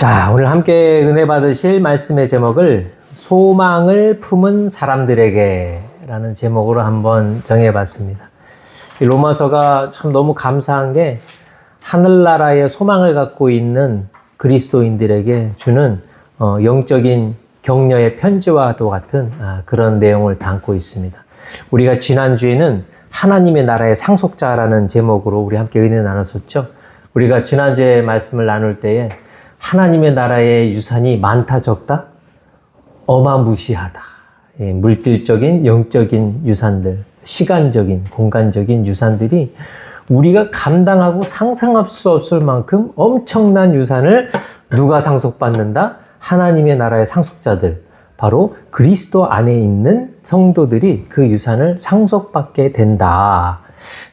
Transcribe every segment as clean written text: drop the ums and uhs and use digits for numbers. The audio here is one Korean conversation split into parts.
자, 오늘 함께 은혜 받으실 말씀의 제목을 소망을 품은 사람들에게 라는 제목으로 한번 정해봤습니다. 이 로마서가 참 너무 감사한 게 하늘나라의 소망을 갖고 있는 그리스도인들에게 주는 영적인 격려의 편지와도 같은 그런 내용을 담고 있습니다. 우리가 지난주에는 하나님의 나라의 상속자라는 제목으로 우리 함께 은혜 나눴었죠. 우리가 지난주에 말씀을 나눌 때에 하나님의 나라의 유산이 많다 적다? 어마무시하다. 물질적인 영적인 유산들, 시간적인 공간적인 유산들이 우리가 감당하고 상상할 수 없을 만큼 엄청난 유산을 누가 상속받는다? 하나님의 나라의 상속자들, 바로 그리스도 안에 있는 성도들이 그 유산을 상속받게 된다.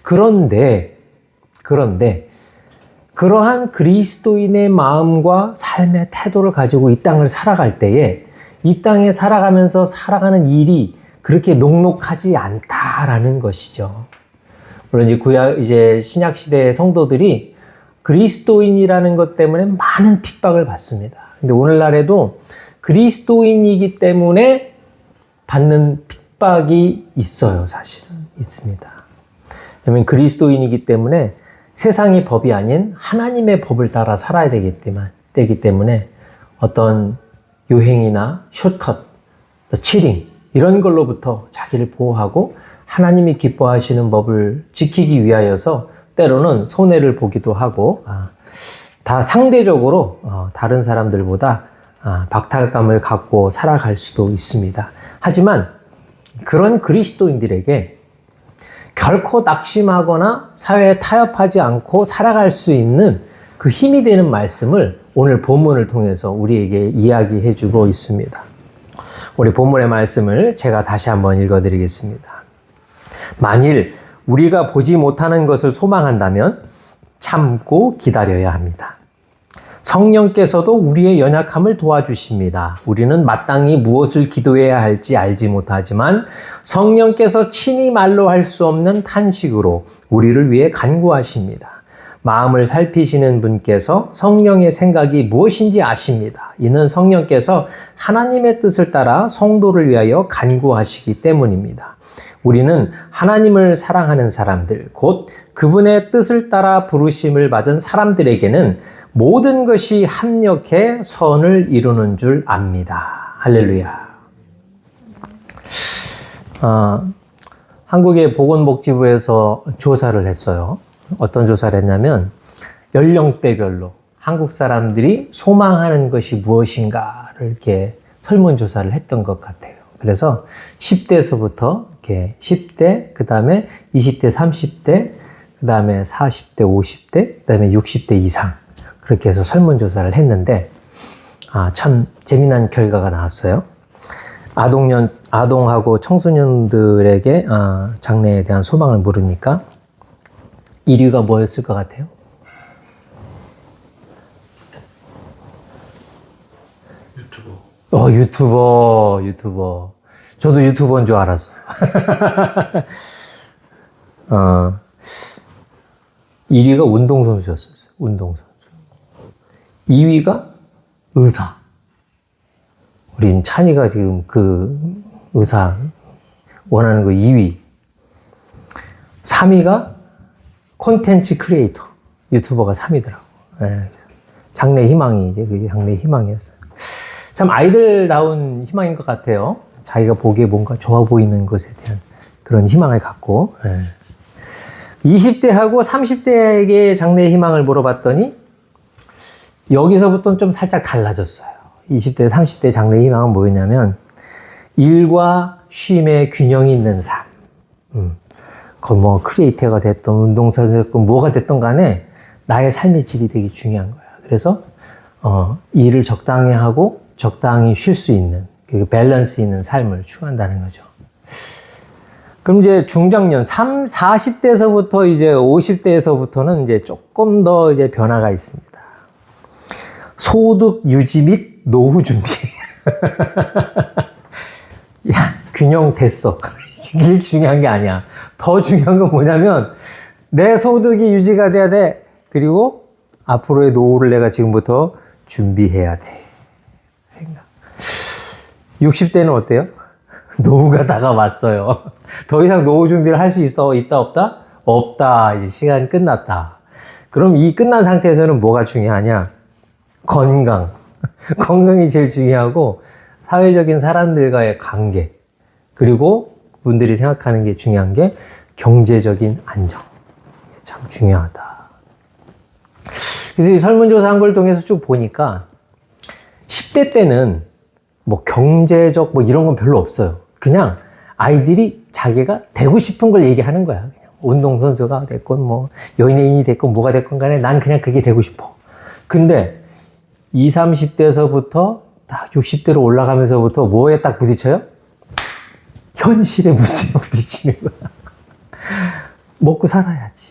그런데 그러한 그리스도인의 마음과 삶의 태도를 가지고 이 땅을 살아갈 때에 이 땅에 살아가면서 살아가는 일이 그렇게 녹록하지 않다라는 것이죠. 물론 이제 신약 시대의 성도들이 그리스도인이라는 것 때문에 많은 핍박을 받습니다. 근데 오늘날에도 그리스도인이기 때문에 받는 핍박이 있어요, 사실은. 있습니다. 왜냐면 그리스도인이기 때문에 세상의 법이 아닌 하나님의 법을 따라 살아야 되기 때문에 어떤 요행이나 숏컷, 치링 이런 걸로부터 자기를 보호하고 하나님이 기뻐하시는 법을 지키기 위하여서 때로는 손해를 보기도 하고 다 상대적으로 다른 사람들보다 박탈감을 갖고 살아갈 수도 있습니다. 하지만 그런 그리스도인들에게 결코 낙심하거나 사회에 타협하지 않고 살아갈 수 있는 그 힘이 되는 말씀을 오늘 본문을 통해서 우리에게 이야기해 주고 있습니다. 우리 본문의 말씀을 제가 다시 한번 읽어 드리겠습니다. 만일 우리가 보지 못하는 것을 소망한다면 참고 기다려야 합니다. 성령께서도 우리의 연약함을 도와주십니다. 우리는 마땅히 무엇을 기도해야 할지 알지 못하지만 성령께서 친히 말로 할 수 없는 탄식으로 우리를 위해 간구하십니다. 마음을 살피시는 분께서 성령의 생각이 무엇인지 아십니다. 이는 성령께서 하나님의 뜻을 따라 성도를 위하여 간구하시기 때문입니다. 우리는 하나님을 사랑하는 사람들, 곧 그분의 뜻을 따라 부르심을 받은 사람들에게는 모든 것이 합력해 선을 이루는 줄 압니다. 할렐루야. 한국의 보건복지부에서 조사를 했어요. 어떤 조사를 했냐면 연령대별로 한국 사람들이 소망하는 것이 무엇인가를 이렇게 설문조사를 했던 것 같아요. 그래서 10대에서부터 이렇게 10대, 그 다음에 20대, 30대, 그 다음에 40대, 50대, 그 다음에 60대 이상 그렇게 해서 설문조사를 했는데 참 재미난 결과가 나왔어요. 아동하고 청소년들에게 장래에 대한 소망을 물으니까 1위가 뭐였을 것 같아요? 유튜버. 저도 유튜버인 줄 알았어. 1위가 운동선수였었어요. 운동선수. 2위가 의사. 우리 찬이가 지금 그 의사 원하는 거 2위. 3위가 콘텐츠 크리에이터. 유튜버가 3위더라고. 장래 희망이, 그게 장래 희망이었어요. 참 아이들다운 희망인 것 같아요. 자기가 보기에 뭔가 좋아 보이는 것에 대한 그런 희망을 갖고. 20대하고 30대에게 장래 희망을 물어봤더니 여기서부터는 좀 살짝 달라졌어요. 20대, 30대 장래 희망은 뭐였냐면 일과 쉼의 균형이 있는 삶. 그건 뭐 크리에이터가 됐든 운동선수가 됐든 뭐가 됐든 간에 나의 삶의 질이 되게 중요한 거야. 그래서 일을 적당히 하고 적당히 쉴 수 있는 그 밸런스 있는 삶을 추구한다는 거죠. 그럼 이제 중장년 40대에서부터 이제 50대에서부터는 이제 조금 더 이제 변화가 있습니다. 소득 유지 및 노후 준비. 야, 균형 됐어. 이게 중요한 게 아니야. 더 중요한 건 뭐냐면 내 소득이 유지가 돼야 돼. 그리고 앞으로의 노후를 내가 지금부터 준비해야 돼. 생각. 60대는 어때요? 노후가 다가왔어요. 더 이상 노후 준비를 할 수 있다, 없다? 없다. 이제 시간 끝났다. 그럼 이 끝난 상태에서는 뭐가 중요하냐? 건강. 건강이 제일 중요하고, 사회적인 사람들과의 관계. 그리고 분들이 생각하는 게 중요한 게 경제적인 안정. 참 중요하다. 그래서 이 설문조사 한 걸 통해서 쭉 보니까 10대 때는 뭐 경제적 뭐 이런 건 별로 없어요. 그냥 아이들이 자기가 되고 싶은 걸 얘기하는 거야. 그냥 운동선수가 됐건 뭐 연예인이 됐건 뭐가 됐건 간에 난 그냥 그게 되고 싶어. 근데 20, 30대에서부터 딱 60대로 올라가면서부터 뭐에 딱 부딪혀요? 현실의 문제에 부딪히는 거야. 먹고 살아야지.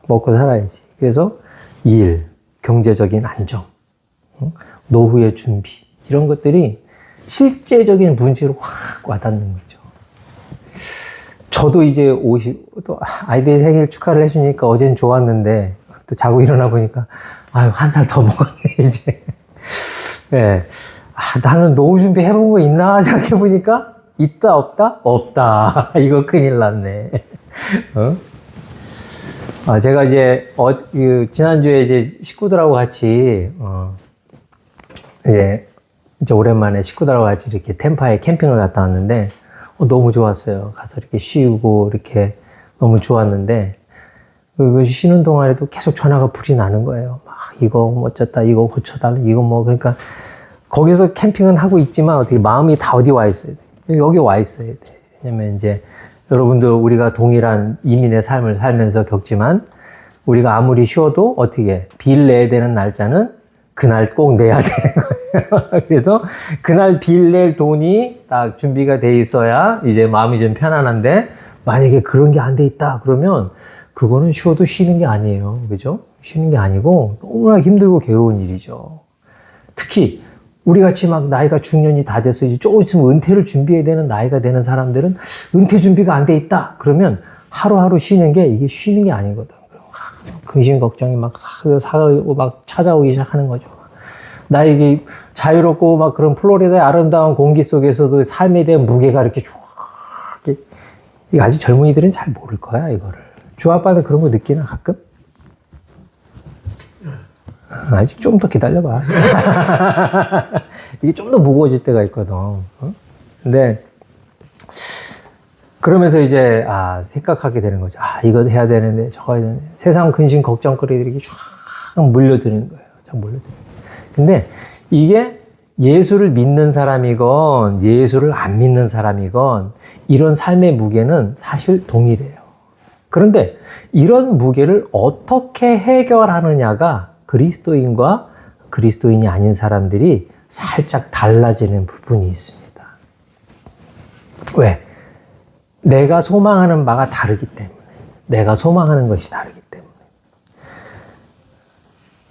먹고 살아야지. 그래서 일, 경제적인 안정, 노후의 준비 이런 것들이 실제적인 문제로 확 와닿는 거죠. 저도 이제 또 아이들 생일 축하를 해주니까 어젠 좋았는데 또 자고 일어나 보니까 아유 한 살 더 먹었네 이제. 네. 나는 노후 준비 해본 거 있나 생각해 보니까 있다 없다? 없다. 이거 큰일 났네. 제가 이제 지난주에 이제 식구들하고 같이 이제 오랜만에 식구들하고 같이 이렇게 템파에 캠핑을 갔다 왔는데 너무 좋았어요. 가서 이렇게 쉬고 이렇게 너무 좋았는데 그 쉬는 동안에도 계속 전화가 불이 나는 거예요. 막 이거 어쩌다 이거 고쳐달라 이거 뭐 그러니까 거기서 캠핑은 하고 있지만 어떻게 마음이 다 어디 와 있어야 돼. 여기 와 있어야 돼. 왜냐면 이제 여러분들 우리가 동일한 이민의 삶을 살면서 겪지만 우리가 아무리 쉬어도 어떻게 빌 내야 되는 날짜는 그날 꼭 내야 되는 거예요. 그래서 그날 빌 낼 돈이 딱 준비가 돼 있어야 이제 마음이 좀 편안한데 만약에 그런 게 안 돼 있다 그러면 그거는 쉬어도 쉬는 게 아니에요. 그죠? 쉬는 게 아니고 너무나 힘들고 괴로운 일이죠. 특히 우리 같이 막 나이가 중년이 다 돼서 이제 조금 있으면 은퇴를 준비해야 되는 나이가 되는 사람들은 은퇴 준비가 안 돼 있다. 그러면 하루하루 쉬는 게 이게 쉬는 게 아니거든. 근심 걱정이 막 사고 막 찾아오기 시작하는 거죠. 나에게 자유롭고 막 그런 플로리다의 아름다운 공기 속에서도 삶에 대한 무게가 이렇게 쭉 이거 아직 젊은이들은 잘 모를 거야 이거를. 주 아빠는 그런 거 느끼나 가끔? 아직 좀 더 기다려봐. 이게 좀 더 무거워질 때가 있거든. 근데 그러면서 이제 생각하게 되는 거죠. 이거 해야 되는데 저거 해야 되는데 세상 근심 걱정거리들이 쫙 몰려드는 거예요. 쫙 몰려드는 거예요. 근데 이게 예수를 믿는 사람이건 예수를 안 믿는 사람이건 이런 삶의 무게는 사실 동일해요. 그런데 이런 무게를 어떻게 해결하느냐가 그리스도인과 그리스도인이 아닌 사람들이 살짝 달라지는 부분이 있습니다. 왜? 내가 소망하는 바가 다르기 때문에. 내가 소망하는 것이 다르기 때문에.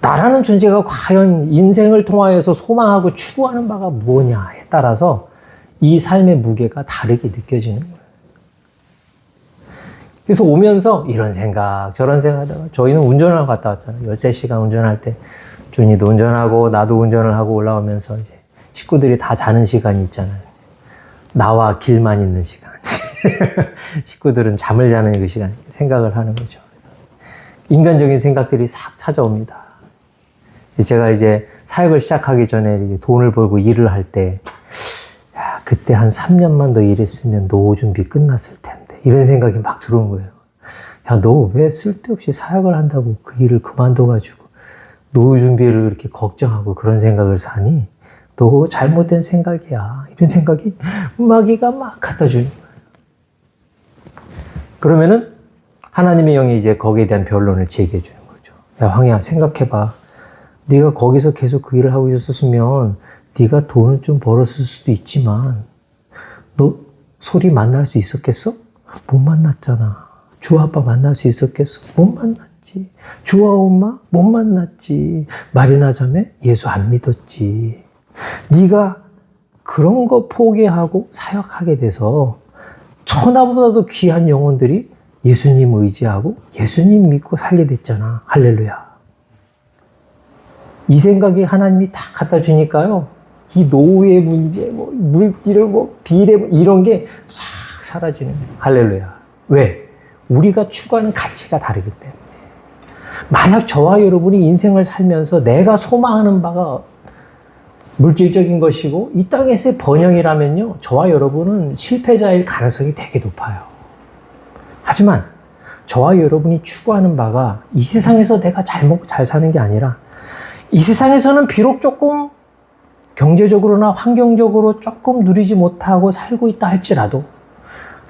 나라는 존재가 과연 인생을 통하여서 소망하고 추구하는 바가 뭐냐에 따라서 이 삶의 무게가 다르게 느껴지는 거예요. 그래서 오면서 이런 생각, 저런 생각 하다가 저희는 운전을 갔다 왔잖아요. 13시간 운전할 때 준이도 운전하고 나도 운전을 하고 올라오면서 이제 식구들이 다 자는 시간이 있잖아요. 나와 길만 있는 시간. 식구들은 잠을 자는 그 시간, 생각을 하는 거죠. 인간적인 생각들이 싹 찾아옵니다. 제가 이제 사역을 시작하기 전에 돈을 벌고 일을 할 때, 그때 한 3년만 더 일했으면 노후 준비 끝났을 텐데. 이런 생각이 막 들어온 거예요. 너 왜 쓸데없이 사역을 한다고 그 일을 그만둬가지고 노후 준비를 이렇게 걱정하고 그런 생각을 사니? 너 그거 잘못된 생각이야. 이런 생각이 마귀가 막 갖다 주는 거예요. 그러면은 하나님의 영이 이제 거기에 대한 변론을 제기해 주는 거죠. 야, 황희야, 생각해봐. 네가 거기서 계속 그 일을 하고 있었으면 네가 돈을 좀 벌었을 수도 있지만 너 소리 만날 수 있었겠어? 못 만났잖아. 주 아빠 만날 수 있었겠어? 못 만났지. 주와 엄마? 못 만났지. 말이나 자매? 예수 안 믿었지. 네가 그런 거 포기하고 사역하게 돼서 천하보다도 귀한 영혼들이 예수님 의지하고 예수님 믿고 살게 됐잖아. 할렐루야. 이 생각이 하나님이 다 갖다 주니까요. 이 노후의 문제, 뭐 물질을 뭐 비례 이런 게 싹 사라지는 거예요. 할렐루야. 왜? 우리가 추구하는 가치가 다르기 때문에. 만약 저와 여러분이 인생을 살면서 내가 소망하는 바가 물질적인 것이고 이 땅에서의 번영이라면요, 저와 여러분은 실패자일 가능성이 되게 높아요. 하지만 저와 여러분이 추구하는 바가 이 세상에서 내가 잘 먹고 잘 사는 게 아니라 이 세상에서는 비록 조금 경제적으로나 환경적으로 조금 누리지 못하고 살고 있다 할지라도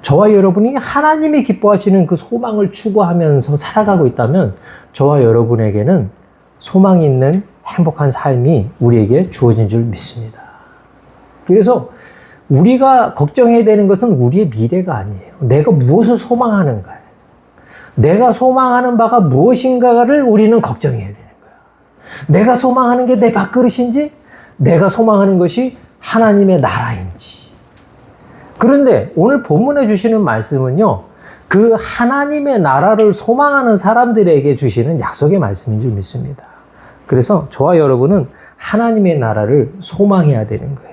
저와 여러분이 하나님이 기뻐하시는 그 소망을 추구하면서 살아가고 있다면 저와 여러분에게는 소망 있는 행복한 삶이 우리에게 주어진 줄 믿습니다. 그래서 우리가 걱정해야 되는 것은 우리의 미래가 아니에요. 내가 무엇을 소망하는가예요. 내가 소망하는 바가 무엇인가를 우리는 걱정해야 되는 거예요. 내가 소망하는 게 내 밥그릇인지 내가 소망하는 것이 하나님의 나라인지. 그런데 오늘 본문에 주시는 말씀은요, 그 하나님의 나라를 소망하는 사람들에게 주시는 약속의 말씀인 줄 믿습니다. 그래서 저와 여러분은 하나님의 나라를 소망해야 되는 거예요.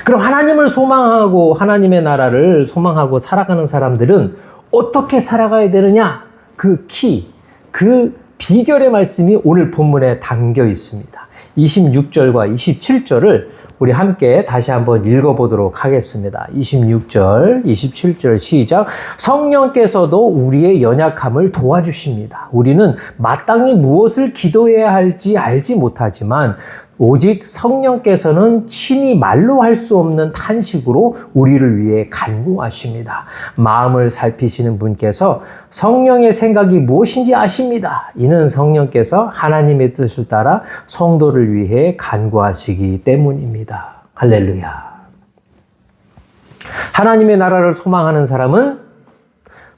그럼 하나님을 소망하고 하나님의 나라를 소망하고 살아가는 사람들은 어떻게 살아가야 되느냐? 그 비결의 말씀이 오늘 본문에 담겨 있습니다. 26절과 27절을 우리 함께 다시 한번 읽어보도록 하겠습니다. 26절, 27절 시작. 성령께서도 우리의 연약함을 도와주십니다. 우리는 마땅히 무엇을 기도해야 할지 알지 못하지만 오직 성령께서는 친히 말로 할 수 없는 탄식으로 우리를 위해 간구하십니다. 마음을 살피시는 분께서 성령의 생각이 무엇인지 아십니다. 이는 성령께서 하나님의 뜻을 따라 성도를 위해 간구하시기 때문입니다. 할렐루야. 하나님의 나라를 소망하는 사람은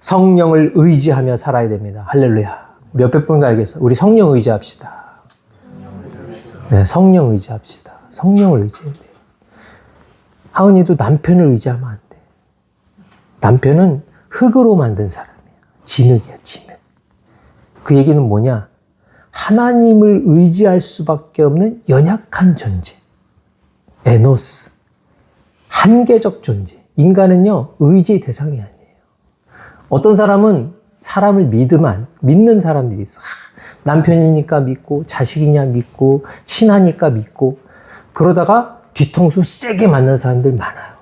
성령을 의지하며 살아야 됩니다. 할렐루야. 우리 옆에 분과 얘기해서 우리 성령 의지합시다. 네, 성령 의지합시다. 성령을 의지해야 돼요. 하은이도 남편을 의지하면 안 돼. 남편은 흙으로 만든 사람이야. 진흙이야, 진흙. 그 얘기는 뭐냐? 하나님을 의지할 수밖에 없는 연약한 존재. 에노스. 한계적 존재. 인간은요, 의지의 대상이 아니에요. 어떤 사람은 사람을 믿는 사람들이 있어. 남편이니까 믿고, 자식이냐 믿고, 친하니까 믿고, 그러다가 뒤통수 세게 맞는 사람들 많아요.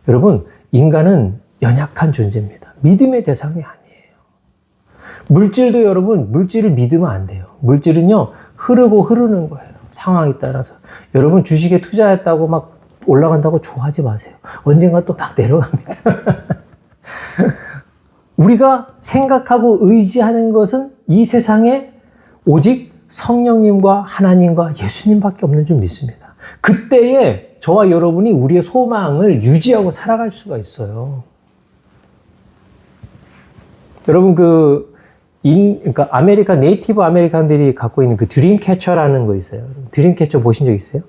여러분, 인간은 연약한 존재입니다. 믿음의 대상이 아니에요. 물질도 여러분, 물질을 믿으면 안 돼요. 물질은요, 흐르는 거예요. 상황에 따라서. 여러분, 주식에 투자했다고 막 올라간다고 좋아하지 마세요. 언젠가 또 막 내려갑니다. 우리가 생각하고 의지하는 것은 이 세상에 오직 성령님과 하나님과 예수님밖에 없는 줄 믿습니다. 그때에 저와 여러분이 우리의 소망을 유지하고 살아갈 수가 있어요. 여러분 그러니까 네이티브 아메리칸들이 갖고 있는 그 드림캐쳐라는 거 있어요. 드림캐쳐 보신 적 있어요?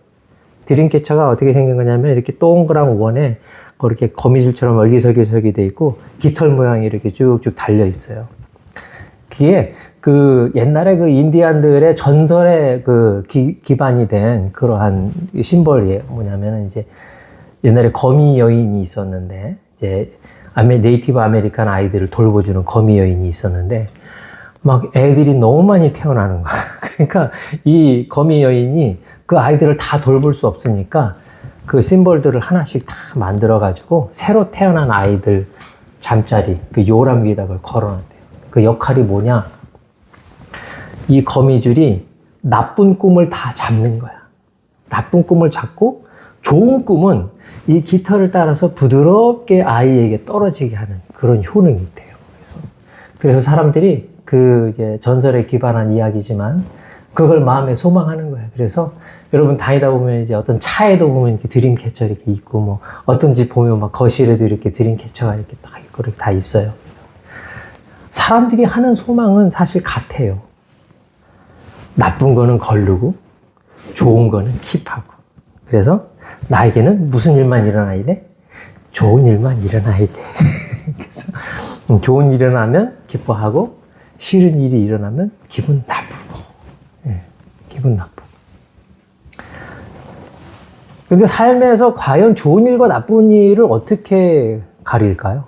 드림캐쳐가 어떻게 생긴 거냐면 이렇게 동그란 원에 그렇게 거미줄처럼 얼기설기 돼 있고 깃털 모양이 이렇게 쭉쭉 달려 있어요. 그게 그 옛날에 그 인디안들의 전설에 그 기반이 된 그러한 심벌이에요. 뭐냐면은 이제 옛날에 거미 여인이 있었는데 이제 네이티브 아메리칸 아이들을 돌보주는 거미 여인이 있었는데 막 애들이 너무 많이 태어나는 거야. 그러니까 이 거미 여인이 그 아이들을 다 돌볼 수 없으니까 그 심벌들을 하나씩 다 만들어가지고 새로 태어난 아이들 잠자리 그 요람 위에다 그걸 걸어놨대요. 그 역할이 뭐냐? 이 거미줄이 나쁜 꿈을 다 잡는 거야. 나쁜 꿈을 잡고 좋은 꿈은 이 깃털을 따라서 부드럽게 아이에게 떨어지게 하는 그런 효능이 있대요. 그래서 사람들이 그 이제 전설에 기반한 이야기지만 그걸 마음에 소망하는 거예요. 그래서 여러분 다니다 보면 이제 어떤 차에도 보면 이렇게 드림캐쳐 이렇게 있고 뭐 어떤 집 보면 막 거실에도 이렇게 드림캐쳐가 이렇게 딱 그렇게 다 있어요. 사람들이 하는 소망은 사실 같아요. 나쁜 거는 거르고 좋은 거는 킵하고. 그래서 나에게는 무슨 일만 일어나야 돼? 좋은 일만 일어나야 돼. 그래서 좋은 일이 일어나면 기뻐하고 싫은 일이 일어나면 기분 나쁘고. 기분 나쁘고. 근데 삶에서 과연 좋은 일과 나쁜 일을 어떻게 가릴까요?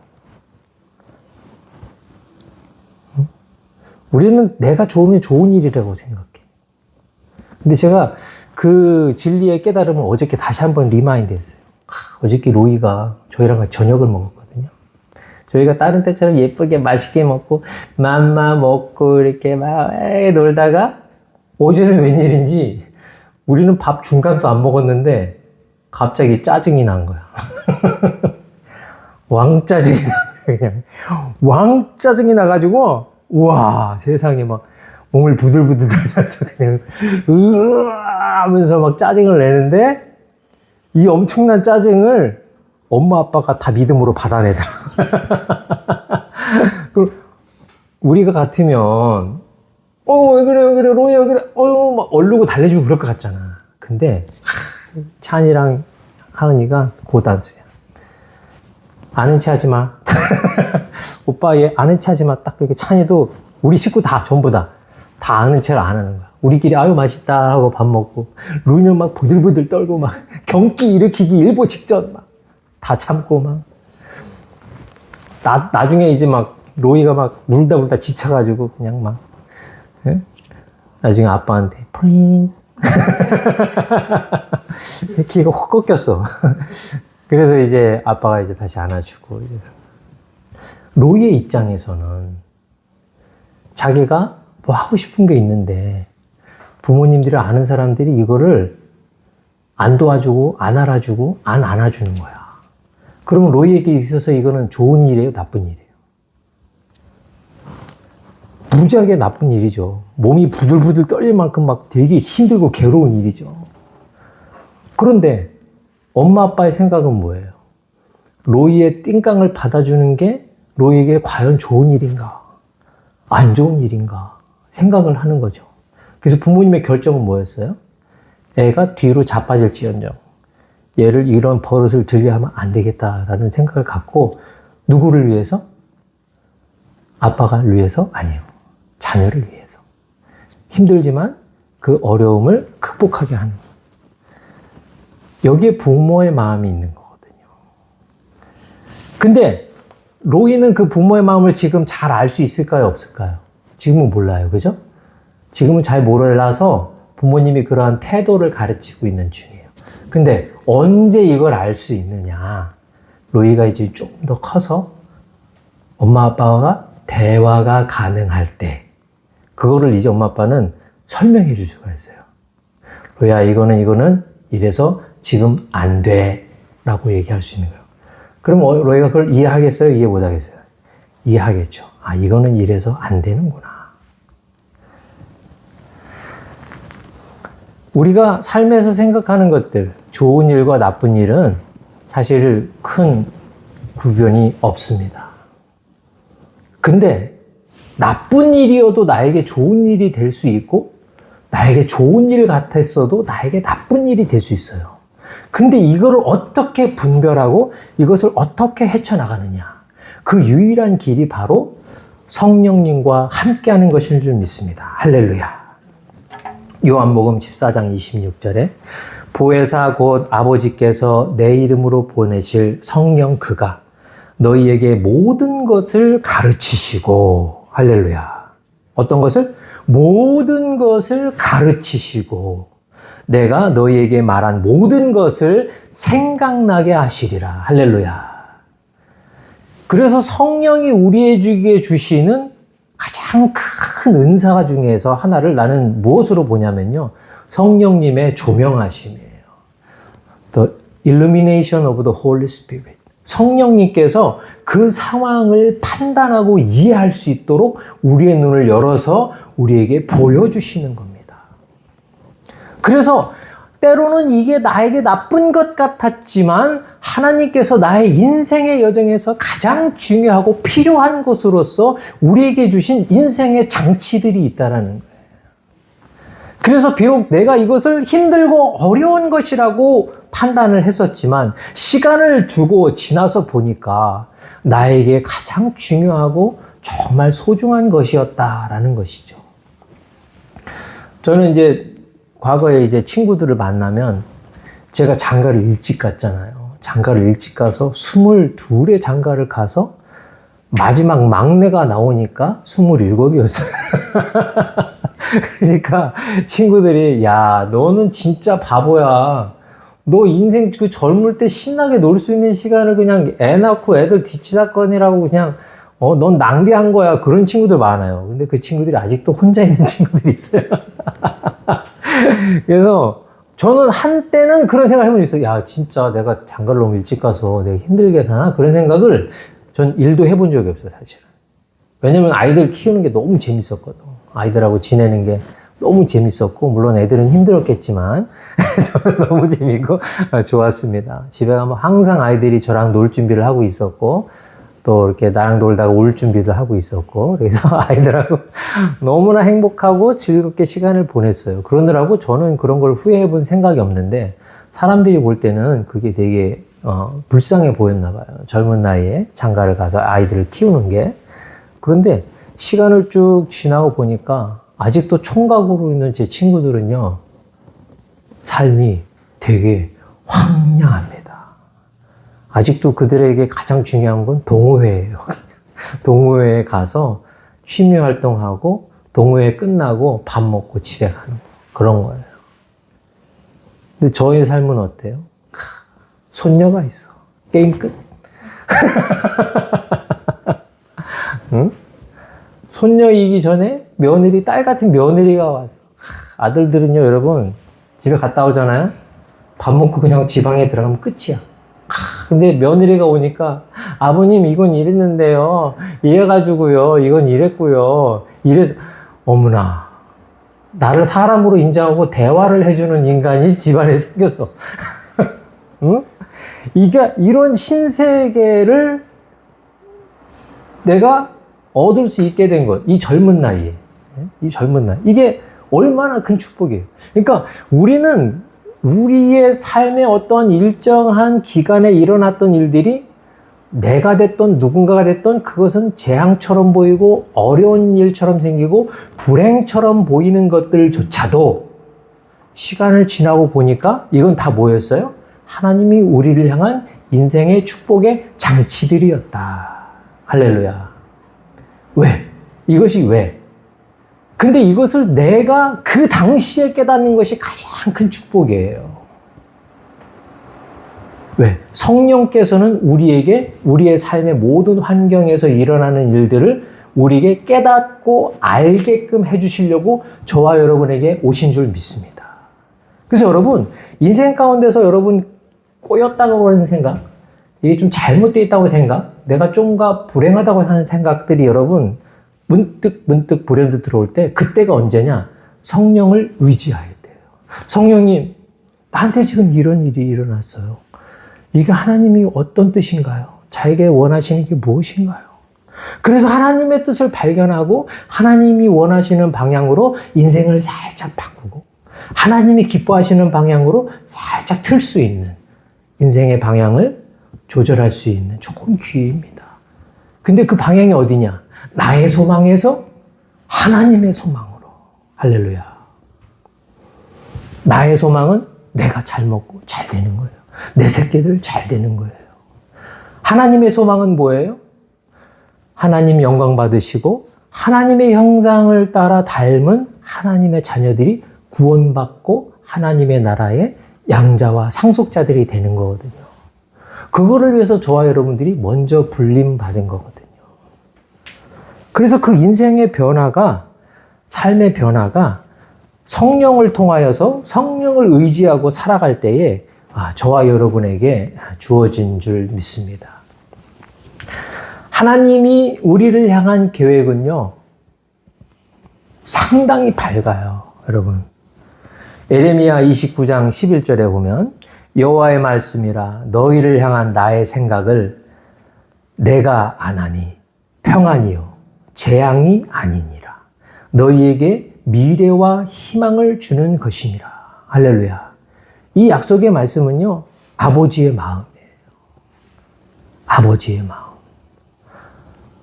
우리는 내가 좋으면 좋은 일이라고 생각해. 근데 제가 그 진리의 깨달음을 어저께 다시 한번 리마인드 했어요. 어저께 로이가 저희랑 같이 저녁을 먹었거든요. 저희가 다른 때처럼 예쁘게 맛있게 먹고 맘마 먹고 이렇게 막 놀다가 어제는 웬일인지 우리는 밥 중간도 안 먹었는데 갑자기 짜증이 난 거야. 왕짜증이 나, 그냥. 왕짜증이 나가지고, 우와, 세상에 막 몸을 부들부들 떨면서 그냥, 으아 하면서 막 짜증을 내는데, 이 엄청난 짜증을 엄마 아빠가 다 믿음으로 받아내더라고. 그럼 우리가 같으면, 왜 그래, 왜 그래, 로이, 왜 그래, 막 얼르고 달래주고 그럴 것 같잖아. 근데, 찬이랑 하은이가 고단수야. 아는 체 하지 마. 오빠 얘 아는 체 하지 마. 딱 그렇게 찬이도 우리 식구 다 전부 다 아는 체를 안 하는 거야. 우리끼리 아유 맛있다 하고 밥 먹고 루이는 막 부들부들 떨고 막 경기 일으키기 일보 직전 막 다 참고 막 나중에 이제 막 로이가 막 울다 지쳐가지고 그냥 막 예? 나중에 아빠한테 please 키가 확 꺾였어. 그래서 이제 아빠가 이제 다시 안아주고. 로이의 입장에서는 자기가 뭐 하고 싶은 게 있는데 부모님들이 아는 사람들이 이거를 안 도와주고 안 알아주고 안 안아주는 거야. 그러면 로이에게 있어서 이거는 좋은 일이에요, 나쁜 일이에요? 무지하게 나쁜 일이죠. 몸이 부들부들 떨릴 만큼 막 되게 힘들고 괴로운 일이죠. 그런데 엄마 아빠의 생각은 뭐예요? 로이의 띵깡을 받아주는 게 로이에게 과연 좋은 일인가? 안 좋은 일인가? 생각을 하는 거죠. 그래서 부모님의 결정은 뭐였어요? 애가 뒤로 자빠질지언정 얘를 이런 버릇을 들게 하면 안 되겠다라는 생각을 갖고 누구를 위해서? 아빠가 위해서? 아니에요. 자녀를 위해서. 힘들지만 그 어려움을 극복하게 하는 거예요. 여기에 부모의 마음이 있는 거거든요. 근데 로이는 그 부모의 마음을 지금 잘 알 수 있을까요? 없을까요? 지금은 몰라요. 그죠? 지금은 잘 몰라서 부모님이 그러한 태도를 가르치고 있는 중이에요. 근데 언제 이걸 알 수 있느냐? 로이가 이제 좀 더 커서 엄마 아빠가 대화가 가능할 때 그거를 이제 엄마 아빠는 설명해 줄 수가 있어요. 로이야 이거는 이래서 지금 안 돼 라고 얘기할 수 있는 거예요. 그럼 로이가 그걸 이해하겠어요? 이해 못 하겠어요? 이해하겠죠. 아 이거는 이래서 안 되는구나. 우리가 삶에서 생각하는 것들, 좋은 일과 나쁜 일은 사실 큰 구별이 없습니다. 근데 나쁜 일이어도 나에게 좋은 일이 될 수 있고 나에게 좋은 일 같았어도 나에게 나쁜 일이 될 수 있어요. 근데 이거를 어떻게 분별하고 이것을 어떻게 헤쳐나가느냐. 그 유일한 길이 바로 성령님과 함께하는 것인 줄 믿습니다. 할렐루야. 요한복음 14장 26절에 보혜사 곧 아버지께서 내 이름으로 보내실 성령 그가 너희에게 모든 것을 가르치시고 할렐루야. 어떤 것을? 모든 것을 가르치시고 내가 너희에게 말한 모든 것을 생각나게 하시리라. 할렐루야. 그래서 성령이 우리에게 주시는 가장 큰 은사 중에서 하나를 나는 무엇으로 보냐면요. 성령님의 조명하심이에요. The illumination of the Holy Spirit. 성령님께서 그 상황을 판단하고 이해할 수 있도록 우리의 눈을 열어서 우리에게 보여주시는 겁니다. 그래서 때로는 이게 나에게 나쁜 것 같았지만 하나님께서 나의 인생의 여정에서 가장 중요하고 필요한 것으로서 우리에게 주신 인생의 장치들이 있다는 거예요. 그래서 비록 내가 이것을 힘들고 어려운 것이라고 판단을 했었지만 시간을 두고 지나서 보니까 나에게 가장 중요하고 정말 소중한 것이었다라는 것이죠. 저는 이제 과거에 이제 친구들을 만나면 제가 장가를 일찍 갔잖아요. 장가를 일찍 가서 22의 장가를 가서 마지막 막내가 나오니까 27이었어요. 그러니까 친구들이 야, 너는 진짜 바보야. 너 인생 그 젊을 때 신나게 놀 수 있는 시간을 그냥 애 낳고 애들 뒤치다꺼니라고 그냥 넌 낭비한 거야. 그런 친구들 많아요. 근데 그 친구들이 아직도 혼자 있는 친구들이 있어요. 그래서 저는 한때는 그런 생각을 해본 적이 있어요. 야, 진짜 내가 장가를 너무 일찍 가서 내가 힘들게 사나? 그런 생각을 전 일도 해본 적이 없어요, 사실은. 왜냐면 아이들 키우는 게 너무 재밌었거든. 아이들하고 지내는 게 너무 재밌었고, 물론 애들은 힘들었겠지만, 저는 너무 재밌고 좋았습니다. 집에 가면 항상 아이들이 저랑 놀 준비를 하고 있었고, 또 이렇게 나랑 놀다가 올 준비를 하고 있었고, 그래서 아이들하고 너무나 행복하고 즐겁게 시간을 보냈어요. 그러느라고 저는 그런 걸 후회해 본 생각이 없는데, 사람들이 볼 때는 그게 되게 불쌍해 보였나 봐요. 젊은 나이에 장가를 가서 아이들을 키우는 게. 그런데 시간을 쭉 지나고 보니까 아직도 총각으로 있는 제 친구들은요, 삶이 되게 황량합니다. 아직도 그들에게 가장 중요한 건 동호회예요. 동호회에 가서 취미 활동하고 동호회 끝나고 밥 먹고 집에 가는 거. 그런 거예요. 근데 저의 삶은 어때요? 손녀가 있어. 게임 끝. 응? 손녀이기 전에 며느리, 딸 같은 며느리가 왔어. 아들들은요, 여러분, 집에 갔다 오잖아요? 밥 먹고 그냥 지방에 들어가면 끝이야. 근데 며느리가 오니까, 아버님, 이건 이랬는데요. 이래가지고요. 이건 이랬고요. 이래서, 어머나. 나를 사람으로 인정하고 대화를 해주는 인간이 집안에 생겼어. 응? 이런 신세계를 내가 얻을 수 있게 된 것. 이 젊은 나이에. 이 젊은 나이. 이게 얼마나 큰 축복이에요. 그러니까 우리는 우리의 삶의 어떤 일정한 기간에 일어났던 일들이 내가 됐던 누군가가 됐던 그것은 재앙처럼 보이고 어려운 일처럼 생기고 불행처럼 보이는 것들조차도 시간을 지나고 보니까 이건 다 뭐였어요? 하나님이 우리를 향한 인생의 축복의 장치들이었다. 할렐루야. 왜? 이것이 왜? 근데 이것을 내가 그 당시에 깨닫는 것이 가장 큰 축복이에요. 왜? 성령께서는 우리에게 우리의 삶의 모든 환경에서 일어나는 일들을 우리에게 깨닫고 알게끔 해주시려고 저와 여러분에게 오신 줄 믿습니다. 그래서 여러분, 인생 가운데서 여러분 꼬였다고 하는 생각, 이게 좀 잘못되어 있다고 생각, 내가 좀가 불행하다고 하는 생각들이 여러분 문득 불현듯 들어올 때 그때가 언제냐? 성령을 의지해야 돼요. 성령님, 나한테 지금 이런 일이 일어났어요. 이게 하나님이 어떤 뜻인가요? 자에게 원하시는 게 무엇인가요? 그래서 하나님의 뜻을 발견하고 하나님이 원하시는 방향으로 인생을 살짝 바꾸고 하나님이 기뻐하시는 방향으로 살짝 틀 수 있는 인생의 방향을 조절할 수 있는 좋은 기회입니다. 근데 그 방향이 어디냐? 나의 소망에서 하나님의 소망으로. 할렐루야. 나의 소망은 내가 잘 먹고 잘 되는 거예요. 내 새끼들 잘 되는 거예요. 하나님의 소망은 뭐예요? 하나님 영광 받으시고 하나님의 형상을 따라 닮은 하나님의 자녀들이 구원받고 하나님의 나라의 양자와 상속자들이 되는 거거든요. 그거를 위해서 저와 여러분들이 먼저 불림받은 거거든요. 그래서 그 인생의 변화가, 삶의 변화가 성령을 통하여서 성령을 의지하고 살아갈 때에 저와 여러분에게 주어진 줄 믿습니다. 하나님이 우리를 향한 계획은요, 상당히 밝아요, 여러분. 에레미야 29장 11절에 보면 여호와의 말씀이라 너희를 향한 나의 생각을 내가 아나니 평안이요 재앙이 아니니라. 너희에게 미래와 희망을 주는 것이니라. 할렐루야. 이 약속의 말씀은요, 아버지의 마음이에요. 아버지의 마음.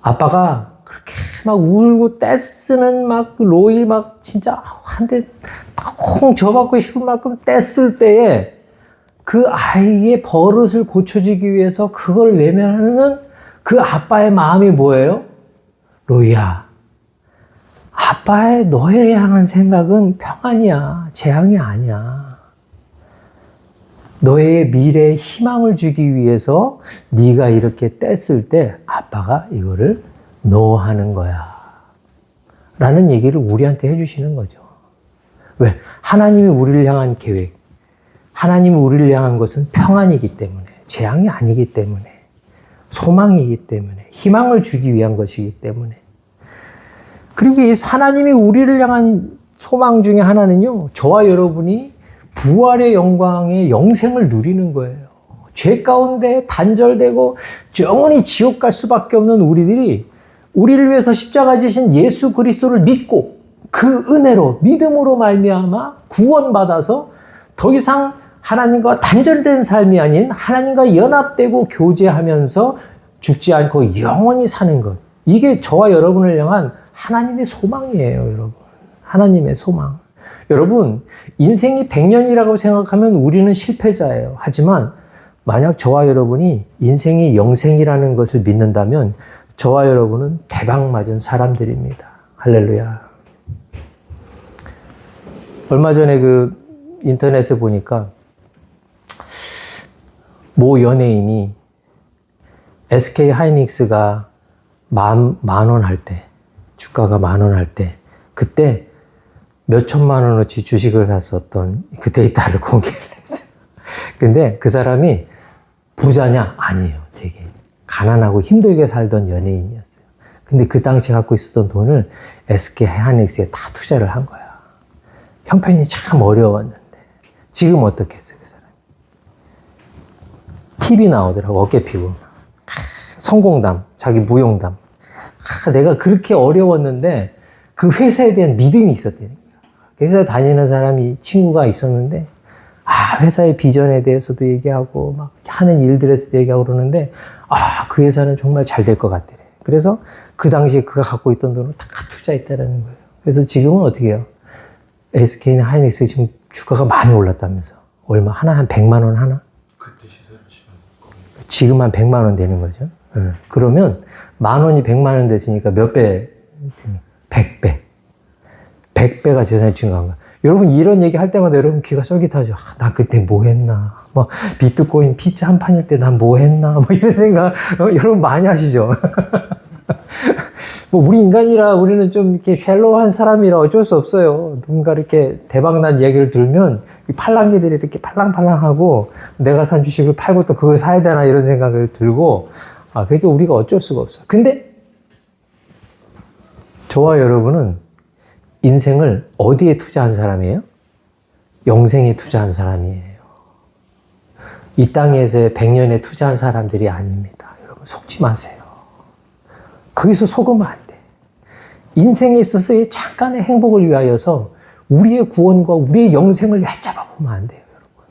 아빠가 그렇게 막 울고 떼쓰는 막 로이 막 진짜 한 대 콩 줘받고 싶은 만큼 떼쓸 때에 그 아이의 버릇을 고쳐주기 위해서 그걸 외면하는 그 아빠의 마음이 뭐예요? 로이야, 아빠의 너에 향한 생각은 평안이야, 재앙이 아니야. 너의 미래에 희망을 주기 위해서 네가 이렇게 뗐을 때 아빠가 이거를 노하는 거야 라는 얘기를 우리한테 해주시는 거죠. 왜? 하나님이 우리를 향한 계획, 하나님이 우리를 향한 것은 평안이기 때문에, 재앙이 아니기 때문에, 소망이기 때문에, 희망을 주기 위한 것이기 때문에. 그리고 이 하나님이 우리를 향한 소망 중에 하나는요, 저와 여러분이 부활의 영광의 영생을 누리는 거예요. 죄 가운데 단절되고 영원히 지옥 갈 수밖에 없는 우리들이 우리를 위해서 십자가 지신 예수 그리스도를 믿고 그 은혜로 믿음으로 말미암아 구원받아서 더 이상 하나님과 단절된 삶이 아닌 하나님과 연합되고 교제하면서 죽지 않고 영원히 사는 것. 이게 저와 여러분을 향한 하나님의 소망이에요, 여러분. 하나님의 소망. 여러분, 인생이 100년이라고 생각하면 우리는 실패자예요. 하지만 만약 저와 여러분이 인생이 영생이라는 것을 믿는다면 저와 여러분은 대박 맞은 사람들입니다. 할렐루야. 얼마 전에 그 인터넷에 보니까 모 연예인이 SK 하이닉스가 만 원 할 때, 주가가 10,000원 할 때, 그때 몇 천만 원어치 주식을 샀었던 그 데이터를 공개를 했어요. 근데 그 사람이 부자냐? 아니에요. 되게 가난하고 힘들게 살던 연예인이었어요. 근데 그 당시 갖고 있었던 돈을 SK 하이닉스에 다 투자를 한 거야. 형편이 참 어려웠는데 지금 어떻게 했어요, 그 사람이? TV 나오더라고, 어깨 피고. 성공담, 자기 무용담. 내가 그렇게 어려웠는데 그 회사에 대한 믿음이 있었대요. 회사에 다니는 사람이 친구가 있었는데 회사의 비전에 대해서도 얘기하고 막 하는 일들에 대해서도 얘기하고 그러는데 그 회사는 정말 잘 될 것 같대. 그래서 그 당시에 그가 갖고 있던 돈을 다 투자했다는 거예요. 그래서 지금은 어떻게 해요? SK 하이닉스 지금 주가가 많이 올랐다면서. 얼마? 하나 한 100만 원 하나? 그때 시세로 치면 지금 한 100만 원 되는 거죠. 그러면 10,000원이 100만 원 됐으니까 몇 배? 100배. 100배가 재산이 증가한 거야. 여러분 이런 얘기 할 때마다 여러분 귀가 쫄깃하죠. 나 그때 뭐 했나? 막 비트코인 피자 한 판일 때 난 뭐 했나? 뭐 이런 생각 여러분 많이 하시죠. 뭐 우리 인간이라 우리는 좀 이렇게 쉘로한 사람이라 어쩔 수 없어요. 누군가 이렇게 대박난 이야기를 들으면 이 팔랑귀들이 이렇게 팔랑팔랑하고 내가 산 주식을 팔고 또 그걸 사야 되나 이런 생각을 들고 그러니까 우리가 어쩔 수가 없어요. 근데 저와 여러분은 인생을 어디에 투자한 사람이에요? 영생에 투자한 사람이에요. 이 땅에서의 100년에 투자한 사람들이 아닙니다. 여러분 속지 마세요. 거기서 속으면 안 돼. 인생에 있어서의 잠깐의 행복을 위하여서 우리의 구원과 우리의 영생을 얕잡아 보면 안 돼요, 여러분.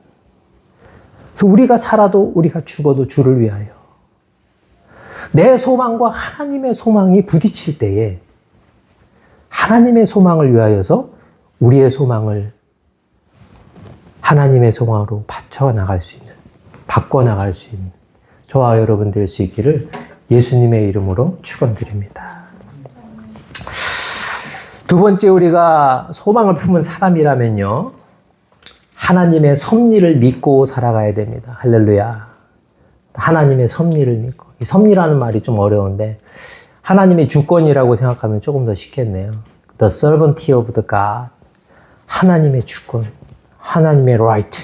그래서 우리가 살아도 우리가 죽어도 주를 위하여. 내 소망과 하나님의 소망이 부딪힐 때에 하나님의 소망을 위하여서 우리의 소망을 하나님의 소망으로 바꿔나갈 수 있는 저와 여러분 될 수 있기를 예수님의 이름으로 축원드립니다. 두 번째 우리가 소망을 품은 사람이라면요. 하나님의 섭리를 믿고 살아가야 됩니다. 할렐루야. 하나님의 섭리를 믿고. 이 섭리라는 말이 좀 어려운데 하나님의 주권이라고 생각하면 조금 더 쉽겠네요. The sovereignty of the God. 하나님의 주권. 하나님의 right.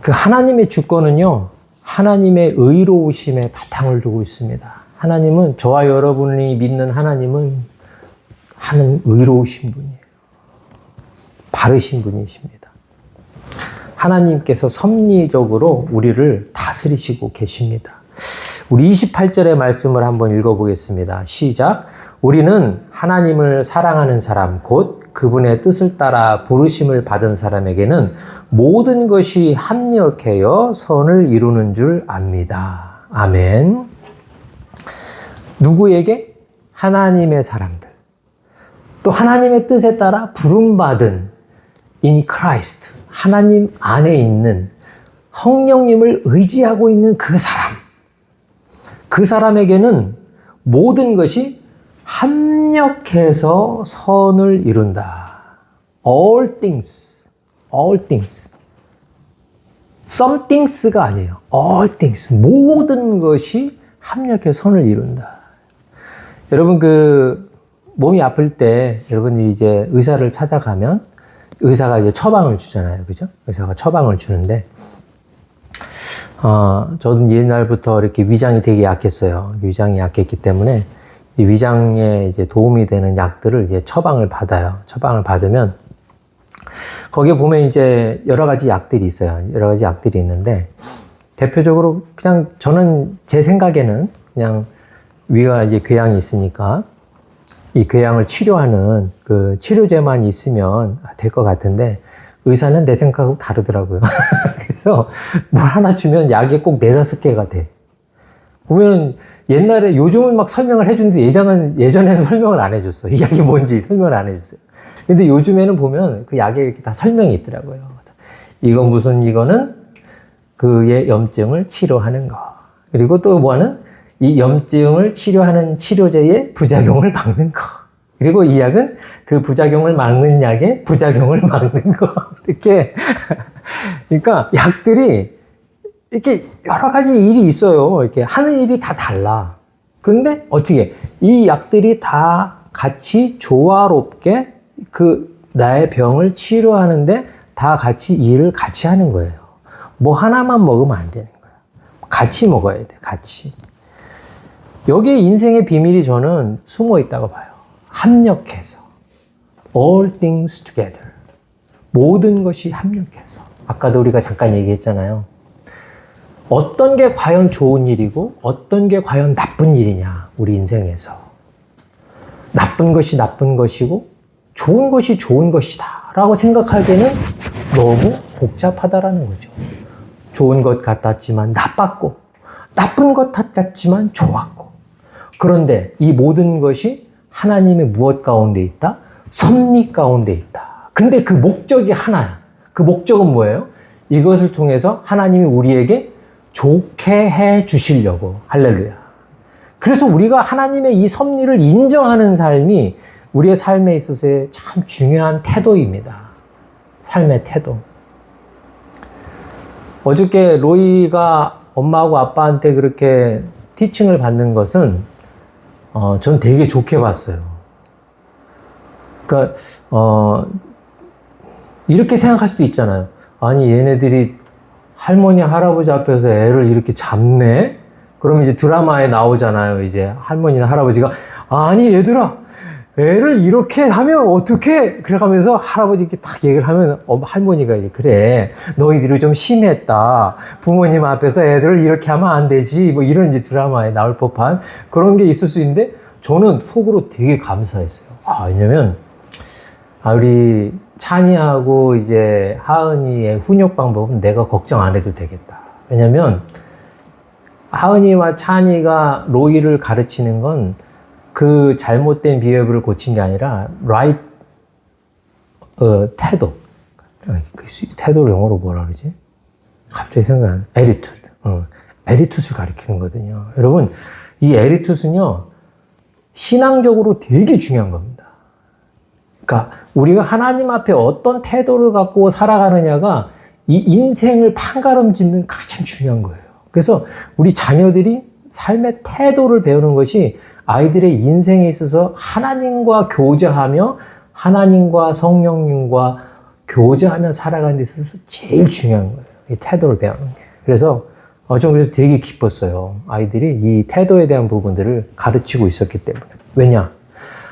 그 하나님의 주권은요. 하나님의 의로우심에 바탕을 두고 있습니다. 하나님은 저와 여러분이 믿는 하나님은 의로우신 분이에요. 바르신 분이십니다. 하나님께서 섭리적으로 우리를 다스리시고 계십니다. 우리 28절의 말씀을 한번 읽어보겠습니다. 시작. 우리는 하나님을 사랑하는 사람, 곧 그분의 뜻을 따라 부르심을 받은 사람에게는 모든 것이 합력하여 선을 이루는 줄 압니다. 아멘. 누구에게? 하나님의 사람들, 또 하나님의 뜻에 따라 부름받은 in Christ, 하나님 안에 있는 성령님을 의지하고 있는 그 사람, 그 사람에게는 모든 것이 합력해서 선을 이룬다. All things, all things. Some things가 아니에요. All things. 모든 것이 합력해서 선을 이룬다. 여러분, 몸이 아플 때, 여러분이 이제 의사를 찾아가면, 의사가 이제 처방을 주잖아요. 그죠? 의사가 처방을 주는데, 저는 옛날부터 이렇게 위장이 되게 약했어요. 위장이 약했기 때문에, 위장에 이제 도움이 되는 약들을 이제 처방을 받아요. 처방을 받으면, 거기에 보면 이제 여러 가지 약들이 있어요. 여러 가지 약들이 있는데, 대표적으로 그냥 저는 제 생각에는 그냥 위가 이제 궤양이 있으니까 이 궤양을 치료하는 그 치료제만 있으면 될 것 같은데, 의사는 내 생각하고 다르더라고요. 그래서 뭘 하나 주면 약이 꼭 4-5개가 돼. 보면 옛날에, 요즘은 막 설명을 해주는데 예전에는 설명을 안 해줬어. 이 약이 뭔지 설명을 안 해줬어요. 근데 요즘에는 보면 그 약에 이렇게 다 설명이 있더라고요. 이거는 그의 염증을 치료하는 거. 그리고 또 뭐는 이 염증을 치료하는 치료제의 부작용을 막는 거. 그리고 이 약은 그 부작용을 막는 약의 부작용을 막는 거. 이렇게. 그러니까 약들이 이렇게 여러 가지 일이 있어요. 이렇게 하는 일이 다 달라. 그런데 어떻게 이 약들이 다 같이 조화롭게 나의 병을 치료하는데 다 같이 일을 같이 하는 거예요. 뭐 하나만 먹으면 안 되는 거예요. 같이 먹어야 돼, 같이. 여기에 인생의 비밀이 저는 숨어 있다고 봐요. 합력해서. All things together. 모든 것이 합력해서. 아까도 우리가 잠깐 얘기했잖아요. 어떤 게 과연 좋은 일이고 어떤 게 과연 나쁜 일이냐, 우리 인생에서. 나쁜 것이 나쁜 것이고 좋은 것이 좋은 것이다 라고 생각하기에는 너무 복잡하다라는 거죠. 좋은 것 같았지만 나빴고, 나쁜 것 같았지만 좋았고. 그런데 이 모든 것이 하나님의 무엇 가운데 있다? 섭리 가운데 있다. 근데 그 목적이 하나야. 그 목적은 뭐예요? 이것을 통해서 하나님이 우리에게 좋게 해 주시려고. 할렐루야. 그래서 우리가 하나님의 이 섭리를 인정하는 삶이 우리의 삶에 있어서의 참 중요한 태도입니다. 삶의 태도. 어저께 로이가 엄마하고 아빠한테 그렇게 티칭을 받는 것은 전 되게 좋게 봤어요. 그러니까 이렇게 생각할 수도 있잖아요. 아니, 얘네들이 할머니 할아버지 앞에서 애를 이렇게 잡네? 그러면 이제 드라마에 나오잖아요. 이제 할머니나 할아버지가, 아니 얘들아, 애를 이렇게 하면 어떡해? 그래가면서 할아버지 이렇게 딱 얘기를 하면 할머니가 이제, 그래, 너희들이 좀 심했다. 부모님 앞에서 애들을 이렇게 하면 안 되지. 뭐 이런 이제 드라마에 나올 법한 그런 게 있을 수 있는데, 저는 속으로 되게 감사했어요. 왜냐면 우리 찬이하고 이제 하은이의 훈육 방법은 내가 걱정 안 해도 되겠다. 왜냐면 하은이와 찬이가 로이를 가르치는 건 그 잘못된 비हे비어를 고친 게 아니라 right 태도. 태도를 영어로 뭐라 그러지? 갑자기 생각 안 나. attitude. attitude를 가르치는 거거든요. 여러분, 이 attitude는요, 신앙적으로 되게 중요한 겁니다. 그러니까 우리가 하나님 앞에 어떤 태도를 갖고 살아가느냐가 이 인생을 판가름짓는 가장 중요한 거예요. 그래서 우리 자녀들이 삶의 태도를 배우는 것이 아이들의 인생에 있어서 하나님과 교제하며 하나님과 성령님과 교제하며 살아가는 데 있어서 제일 중요한 거예요. 이 태도를 배우는 게. 그래서 전 그래서 되게 기뻤어요. 아이들이 이 태도에 대한 부분들을 가르치고 있었기 때문에. 왜냐?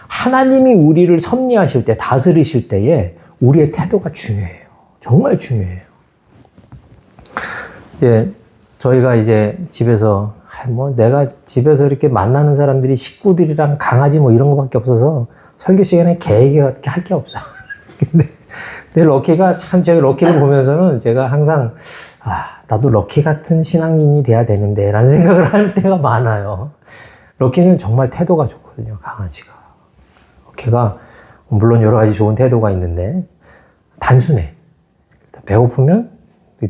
하나님이 우리를 섭리하실 때, 다스리실 때에 우리의 태도가 중요해요. 정말 중요해요. 저희가 이제 집에서 내가 집에서 이렇게 만나는 사람들이 식구들이랑 강아지 뭐 이런 거밖에 없어서 설교 시간에 계획이 할 게 없어. 근데 럭키가 참, 저희 럭키를 보면서는 제가 항상 나도 럭키 같은 신앙인이 돼야 되는데 라는 생각을 할 때가 많아요. 럭키는 정말 태도가 좋거든요, 강아지가. 럭키가 물론 여러 가지 좋은 태도가 있는데 단순해. 배고프면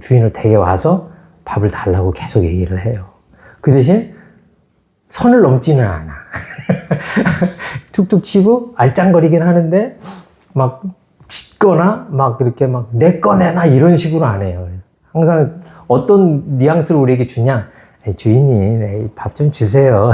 주인을 댁에 와서 밥을 달라고 계속 얘기를 해요. 그 대신 선을 넘지는 않아. 툭툭 치고 알짱거리긴 하는데 막 짖거나 막 이렇게 막 내 거 내놔 이런 식으로 안 해요. 항상 어떤 뉘앙스를 우리에게 주냐? 에이, 주인님, 밥 좀 주세요.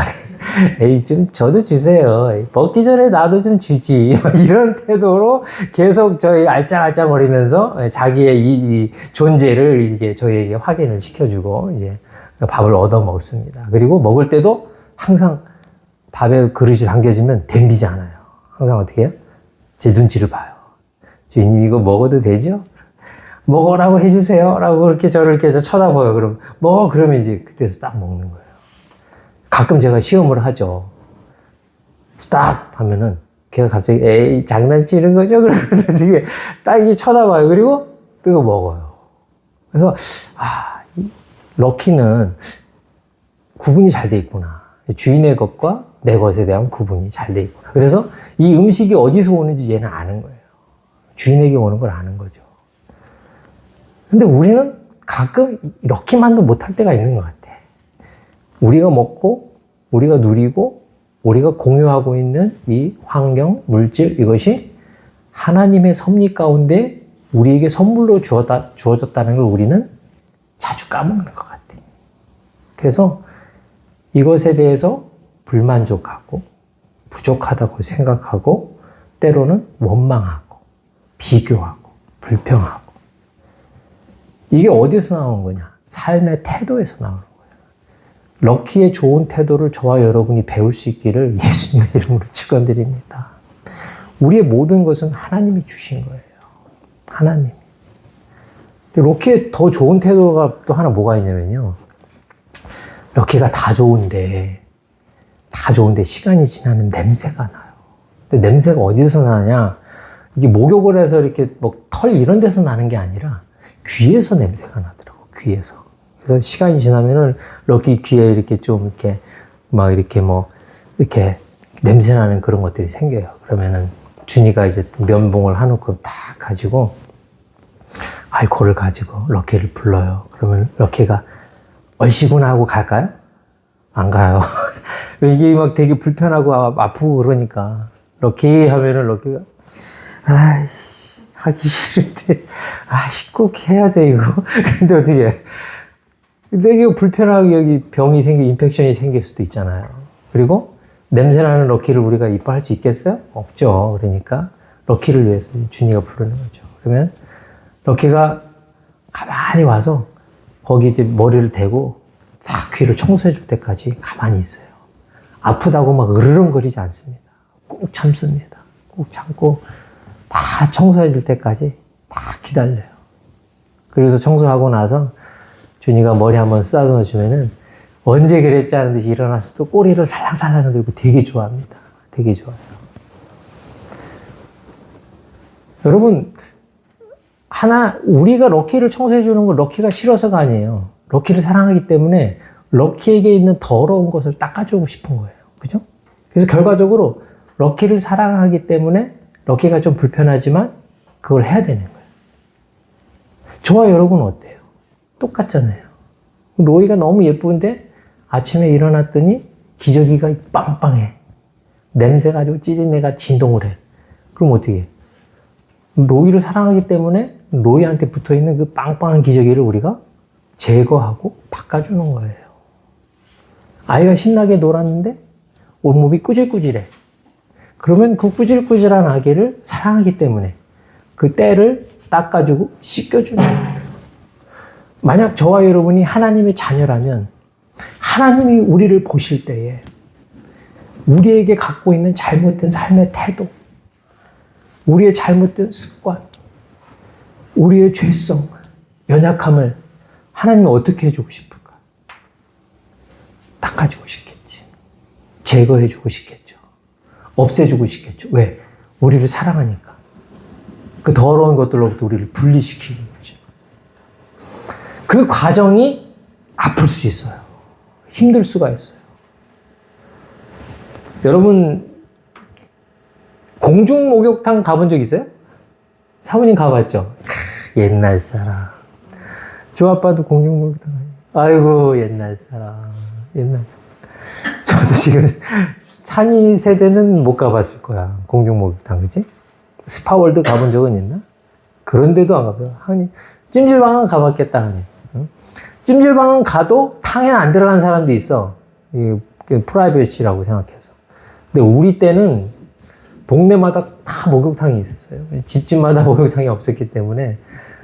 에이, 좀 저도 주세요. 에이, 먹기 전에 나도 좀 주지. 이런 태도로 계속 저희 알짱알짱거리면서 자기의 이 존재를 이게 저희에게 확인을 시켜주고 이제 밥을 얻어 먹습니다. 그리고 먹을 때도 항상 밥에 그릇이 담겨지면 덤비지 않아요. 항상 어떻게 해요? 제 눈치를 봐요. 주인님 이거 먹어도 되죠? 먹으라고 해주세요. 라고 그렇게 저를 이렇게 쳐다봐요. 그럼 먹어. 그러면 이제 그때서 딱 먹는 거예요. 가끔 제가 시험을 하죠. 스탑! 하면은 걔가 갑자기 에이 장난치는 거죠? 그러고 되게 딱 이게 쳐다봐요. 그리고 또 먹어요. 그래서 이 럭키는 구분이 잘 돼 있구나. 주인의 것과 내 것에 대한 구분이 잘 돼 있구나. 그래서 이 음식이 어디서 오는지 얘는 아는 거예요. 주인에게 오는 걸 아는 거죠. 근데 우리는 가끔 럭키만도 못할 때가 있는 것 같아. 우리가 먹고, 우리가 누리고, 우리가 공유하고 있는 이 환경, 물질, 이것이 하나님의 섭리 가운데 우리에게 선물로 주어졌다는 걸 우리는 자주 까먹는 것 같아. 그래서 이것에 대해서 불만족하고, 부족하다고 생각하고, 때로는 원망하고, 비교하고, 불평하고. 이게 어디서 나온 거냐? 삶의 태도에서 나오는 거예요. 럭키의 좋은 태도를 저와 여러분이 배울 수 있기를 예수님의 이름으로 축원드립니다. 우리의 모든 것은 하나님이 주신 거예요. 하나님이. 근데 럭키의 더 좋은 태도가 또 하나 뭐가 있냐면요. 럭키가 다 좋은데 시간이 지나면 냄새가 나요. 근데 냄새가 어디서 나냐? 이게 목욕을 해서 이렇게 뭐 털 이런 데서 나는 게 아니라 귀에서 냄새가 나더라고, 귀에서. 그래서 시간이 지나면은 럭키 귀에 이렇게 좀 이렇게 막 이렇게 뭐 이렇게 냄새 나는 그런 것들이 생겨요. 그러면은 준이가 이제 면봉을 한 움큼 딱 가지고 알코올을 가지고 럭키를 불러요. 그러면 럭키가 얼씨구나 하고 갈까요? 안 가요. 이게 막 되게 불편하고 아프고 그러니까 럭키 하면은 럭키가 아이씨 하기 싫은데 꼭 해야 돼 이거. 근데 어떻게 해? 되게 불편하게 여기 병이 인펙션이 생길 수도 있잖아요. 그리고 냄새나는 럭키를 우리가 이뻐할 수 있겠어요? 없죠. 그러니까 럭키를 위해서 준이가 부르는 거죠. 그러면 럭키가 가만히 와서 거기 이제 머리를 대고 딱 귀를 청소해 줄 때까지 가만히 있어요. 아프다고 막 으르렁거리지 않습니다. 꾹 참습니다. 꾹 참고 다 청소해 줄 때까지 딱 기다려요. 그래서 청소하고 나서 준이가 머리 한번 쓰다듬어 주면은 언제 그랬지 하는 듯이 일어나서 또 꼬리를 살랑살랑 흔들고 되게 좋아합니다. 되게 좋아요. 여러분, 우리가 럭키를 청소해 주는 건 럭키가 싫어서가 아니에요. 럭키를 사랑하기 때문에 럭키에게 있는 더러운 것을 닦아주고 싶은 거예요. 그죠? 그래서 결과적으로 럭키를 사랑하기 때문에 럭키가 좀 불편하지만 그걸 해야 되는 거예요. 저와 여러분은 어때요? 똑같잖아요. 로이가 너무 예쁜데 아침에 일어났더니 기저귀가 빵빵해. 냄새 가지고 찌진내가 진동을 해. 그럼 어떻게 해? 로이를 사랑하기 때문에 로이한테 붙어있는 그 빵빵한 기저귀를 우리가 제거하고 바꿔주는 거예요. 아이가 신나게 놀았는데 온몸이 꾸질꾸질해. 그러면 그 꾸질꾸질한 아기를 사랑하기 때문에 그 때를 닦아주고 씻겨주는 거예요. 만약 저와 여러분이 하나님의 자녀라면 하나님이 우리를 보실 때에 우리에게 갖고 있는 잘못된 삶의 태도, 우리의 잘못된 습관, 우리의 죄성, 연약함을 하나님은 어떻게 해주고 싶을까? 닦아주고 싶겠지. 제거해주고 싶겠죠. 없애주고 싶겠죠. 왜? 우리를 사랑하니까. 그 더러운 것들로부터 우리를 분리시키는 거죠. 그 과정이 아플 수 있어요. 힘들 수가 있어요. 여러분 공중 목욕탕 가본 적 있어요? 사모님 가봤죠? 옛날 사람. 조 아빠도 공중 목욕탕. 아이고 옛날 사람. 옛날 사람. 저도 지금 찬이 세대는 못 가봤을 거야. 공중 목욕탕, 그치? 스파월드 가본 적은 있나? 그런데도 안 가봐요. 하니 찜질방은 가봤겠다 하니. 응? 찜질방은 가도 탕에 안 들어간 사람도 있어. 이 프라이빗이라고 생각해서. 근데 우리 때는 동네마다 다 목욕탕이 있었어요. 집집마다 목욕탕이 없었기 때문에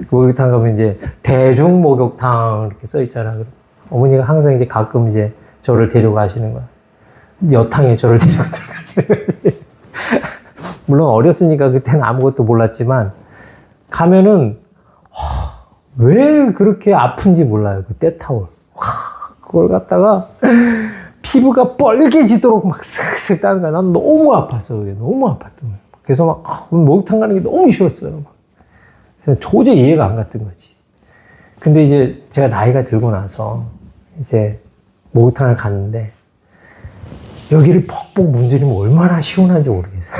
목욕탕 가면 이제 대중 목욕탕 이렇게 써 있잖아. 어머니가 항상 이제 가끔 이제 저를 데려가시는 거야. 여탕에 저를 데리고 들어가시는 거야. 물론 어렸으니까 그때는 아무것도 몰랐지만 가면은 왜 그렇게 아픈지 몰라요. 그 때타올. 그걸 갖다가 피부가 뻘개지도록 막 슥슥 따는 거야. 난 너무 아팠어. 그게 너무 아팠던 거야. 그래서 막 목욕탕 가는 게 너무 싫었어요. 그래서 도저히 이해가 안 갔던 거지. 근데 이제 제가 나이가 들고 나서 이제 목욕탕을 갔는데 여기를 퍽퍽 문지르면 얼마나 시원한지 모르겠어요.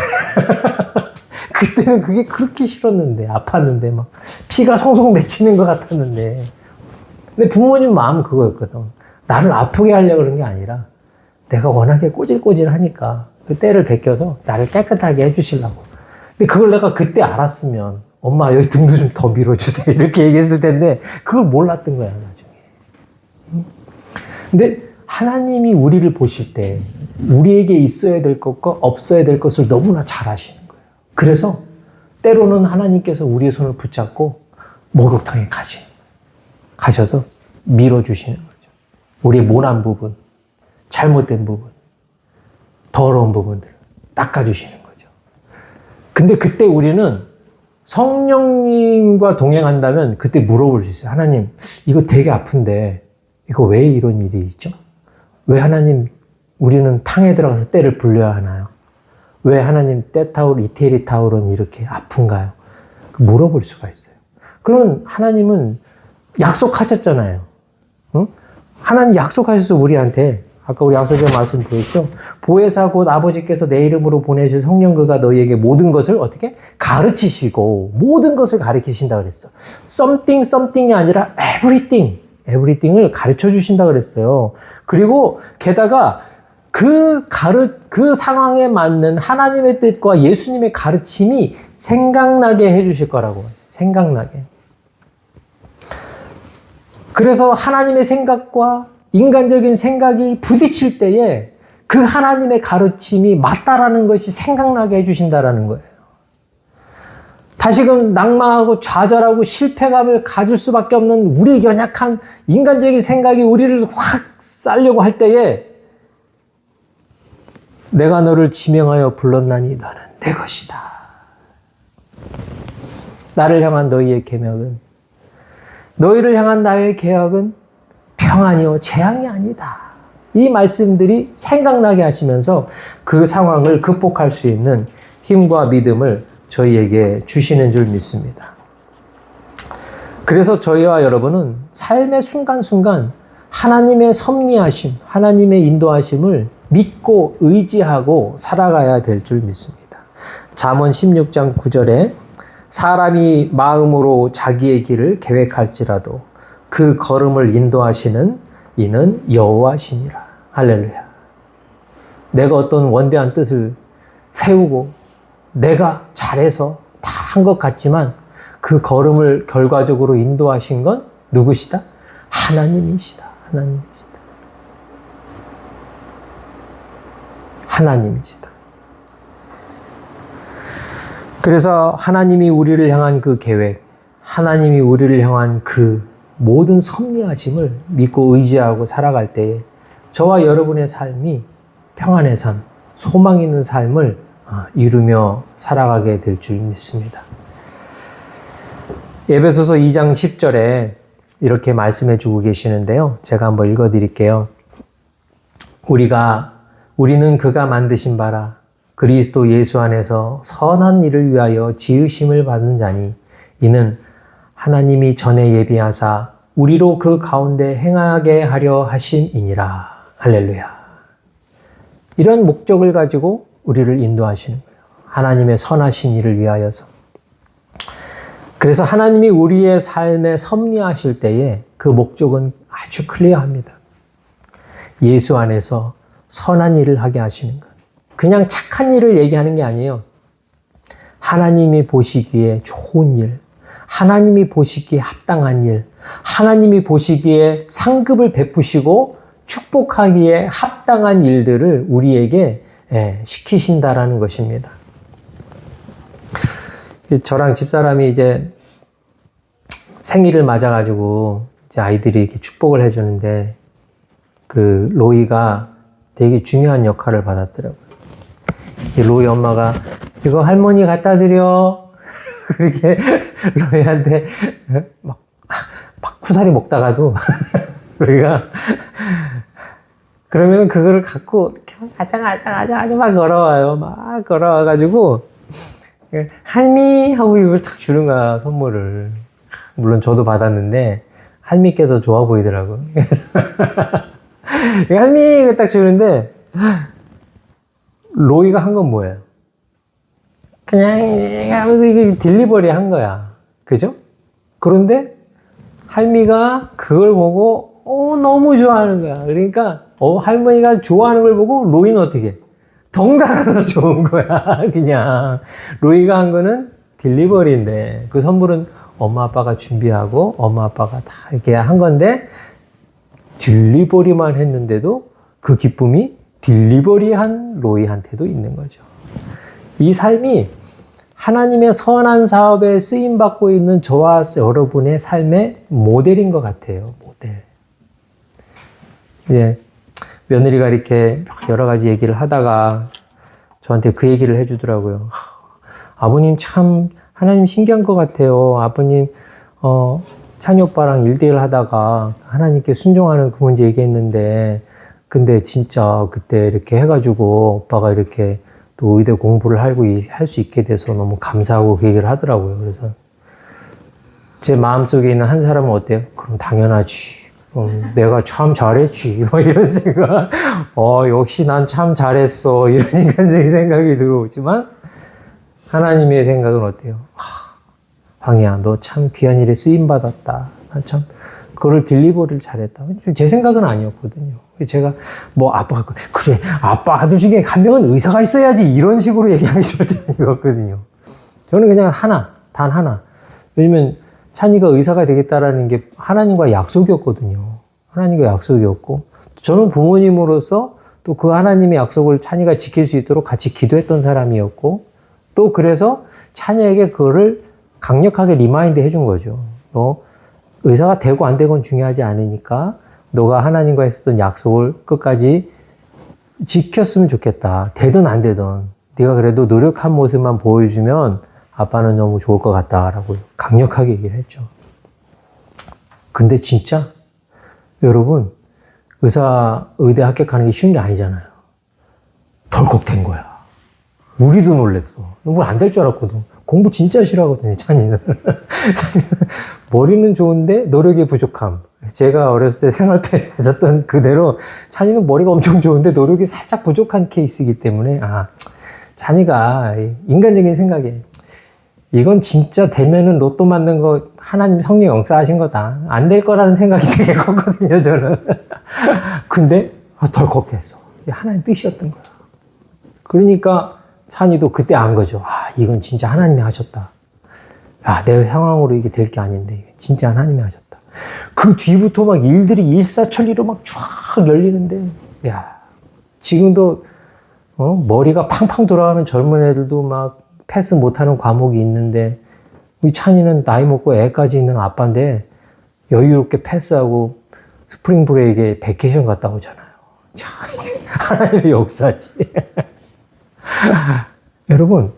그때는 그게 그렇게 싫었는데, 아팠는데, 막, 피가 송송 맺히는 것 같았는데. 근데 부모님 마음은 그거였거든. 나를 아프게 하려고 그런 게 아니라, 내가 워낙에 꼬질꼬질 하니까, 그 때를 베껴서 나를 깨끗하게 해주시려고. 근데 그걸 내가 그때 알았으면, 엄마, 여기 등도 좀 더 밀어주세요. 이렇게 얘기했을 텐데, 그걸 몰랐던 거야, 나중에. 근데 하나님이 우리를 보실 때, 우리에게 있어야 될 것과 없어야 될 것을 너무나 잘 아시는 거예요. 그래서 때로는 하나님께서 우리의 손을 붙잡고 목욕탕에 가셔서 밀어주시는 거죠. 우리의 모난 부분, 잘못된 부분, 더러운 부분들을 닦아주시는 거죠. 근데 그때 우리는 성령님과 동행한다면 그때 물어볼 수 있어요. 하나님, 이거 되게 아픈데 이거 왜 이런 일이 있죠? 왜 하나님 우리는 탕에 들어가서 때를 불려야 하나요? 왜 하나님 때타올, 이태리 타올은 이렇게 아픈가요? 물어볼 수가 있어요. 그러면 하나님은 약속하셨잖아요. 응? 하나님 약속하셔서 우리한테, 아까 우리 약속의 말씀 보였죠? 보혜사 곧 아버지께서 내 이름으로 보내실 성령 그가 너희에게 모든 것을 어떻게? 가르치시고 모든 것을 가르치신다 그랬어. something이 아니라 everything을 가르쳐 주신다 그랬어요. 그리고 게다가 그 상황에 맞는 하나님의 뜻과 예수님의 가르침이 생각나게 해주실 거라고. 생각나게. 그래서 하나님의 생각과 인간적인 생각이 부딪힐 때에 그 하나님의 가르침이 맞다라는 것이 생각나게 해주신다라는 거예요. 다시금 낭망하고 좌절하고 실패감을 가질 수밖에 없는 우리 연약한 인간적인 생각이 우리를 확 쌀려고 할 때에 내가 너를 지명하여 불렀나니 너는 내 것이다. 나를 향한 너희의 계명은, 너희를 향한 나의 계약은 평안이요 재앙이 아니다. 이 말씀들이 생각나게 하시면서 그 상황을 극복할 수 있는 힘과 믿음을 저희에게 주시는 줄 믿습니다. 그래서 저희와 여러분은 삶의 순간순간 하나님의 섭리하심, 하나님의 인도하심을 믿고 의지하고 살아가야 될 줄 믿습니다. 잠언 16장 9절에 사람이 마음으로 자기의 길을 계획할지라도 그 걸음을 인도하시는 이는 여호와시니라. 할렐루야. 내가 어떤 원대한 뜻을 세우고 내가 잘해서 다 한 것 같지만 그 걸음을 결과적으로 인도하신 건 누구시다? 하나님이시다. 하나님이시다. 그래서 하나님이 우리를 향한 그 계획, 하나님이 우리를 향한 그 모든 섭리하심을 믿고 의지하고 살아갈 때에 저와 여러분의 삶이 평안의 삶, 소망 있는 삶을 이루며 살아가게 될 줄 믿습니다. 에베소서 2장 10절에 이렇게 말씀해 주고 계시는데요. 제가 한번 읽어 드릴게요. 우리는 그가 만드신 바라 그리스도 예수 안에서 선한 일을 위하여 지으심을 받은 자니 이는 하나님이 전에 예비하사 우리로 그 가운데 행하게 하려 하심이니라. 할렐루야. 이런 목적을 가지고 우리를 인도하시는 거예요. 하나님의 선하신 일을 위하여서. 그래서 하나님이 우리의 삶에 섭리하실 때에 그 목적은 아주 클리어합니다. 예수 안에서 선한 일을 하게 하시는 것. 그냥 착한 일을 얘기하는 게 아니에요. 하나님이 보시기에 좋은 일, 하나님이 보시기에 합당한 일, 하나님이 보시기에 상급을 베푸시고 축복하기에 합당한 일들을 우리에게 시키신다라는 것입니다. 저랑 집사람이 이제 생일을 맞아가지고 이제 아이들이 이렇게 축복을 해주는데 그 로이가 되게 중요한 역할을 받았더라고요. 로이 엄마가 이거 할머니 갖다 드려. 그렇게 로이한테 막 쿠사리 먹다가도 로이가 그러면 그거를 갖고 이렇게 아장 막 걸어와요. 막 걸어와가지고 할미 하고 이걸 탁 주는 거야, 선물을. 물론 저도 받았는데 할미께 더 좋아 보이더라고. 그래서 할미 딱 주는데 로이가 한 건 뭐예요? 그냥 하면서 이게 딜리버리 한 거야. 그죠? 그런데 할미가 그걸 보고 너무 좋아하는 거야. 그러니까 할머니가 좋아하는 걸 보고 로이는 어떻게? 덩달아서 좋은 거야. 그냥 로이가 한 거는 딜리버리인데 그 선물은 엄마 아빠가 준비하고 엄마 아빠가 다 이렇게 한 건데 딜리버리만 했는데도 그 기쁨이 딜리버리한 로이한테도 있는 거죠. 이 삶이 하나님의 선한 사업에 쓰임받고 있는 저와 여러분의 삶의 모델인 것 같아요. 모델. 예, 며느리가 이렇게 여러 가지 얘기를 하다가 저한테 그 얘기를 해주더라고요. 아버님 참 하나님 신기한 것 같아요. 아버님 찬이 오빠랑 1대1 하다가 하나님께 순종하는 그 문제 얘기했는데 근데 진짜 그때 이렇게 해가지고 오빠가 이렇게 또 의대 공부를 할 수 있게 돼서 너무 감사하고 그 얘기를 하더라고요. 그래서 제 마음속에 있는 한 사람은 어때요? 그럼 당연하지. 내가 참 잘했지. 뭐 이런 생각. 역시 난 참 잘했어. 이런 인간적인 생각이 들어오지만 하나님의 생각은 어때요? 황희야, 너 참 귀한 일에 쓰임받았다. 난 참 그거를 딜리버리를 잘했다. 제 생각은 아니었거든요. 제가 아빠가 그래 아빠 아들 중에 한 명은 의사가 있어야지 이런 식으로 얘기하기 절대 아니었거든요. 저는 그냥 단 하나. 왜냐면 찬이가 의사가 되겠다라는 게 하나님과 약속이었거든요. 하나님과 약속이었고 저는 부모님으로서 또 그 하나님의 약속을 찬이가 지킬 수 있도록 같이 기도했던 사람이었고 또 그래서 찬이에게 그거를 강력하게 리마인드 해준 거죠. 너 의사가 되고 안 되고는 중요하지 않으니까 너가 하나님과 했었던 약속을 끝까지 지켰으면 좋겠다. 되든 안 되든 네가 그래도 노력한 모습만 보여주면 아빠는 너무 좋을 것 같다라고 강력하게 얘기를 했죠. 근데 진짜 여러분 의대 합격하는 게 쉬운 게 아니잖아요. 덜컥 된 거야. 우리도 놀랬어. 우리 안 될 줄 알았거든. 공부 진짜 싫어하거든요, 찬이는. 머리는 좋은데 노력이 부족함. 제가 어렸을 때 생활패 맞았던 그대로 찬이는 머리가 엄청 좋은데 노력이 살짝 부족한 케이스이기 때문에 찬이가 인간적인 생각에 이건 진짜 되면은 로또 맞는 거 하나님 성령 역사하신 거다. 안 될 거라는 생각이 되게 컸거든요, 저는. 근데 덜컥 됐어. 하나님 뜻이었던 거야. 그러니까 찬이도 그때 안 거죠. 이건 진짜 하나님이 하셨다. 내 상황으로 이게 될 게 아닌데 진짜 하나님이 하셨다. 그 뒤부터 막 일들이 일사천리로 막 쫙 열리는데 지금도 머리가 팡팡 돌아가는 젊은 애들도 막 패스 못하는 과목이 있는데 우리 찬이는 나이 먹고 애까지 있는 아빠인데 여유롭게 패스하고 스프링 브레이크에 베케이션 갔다 오잖아요. 참 하나님의 역사지. 여러분,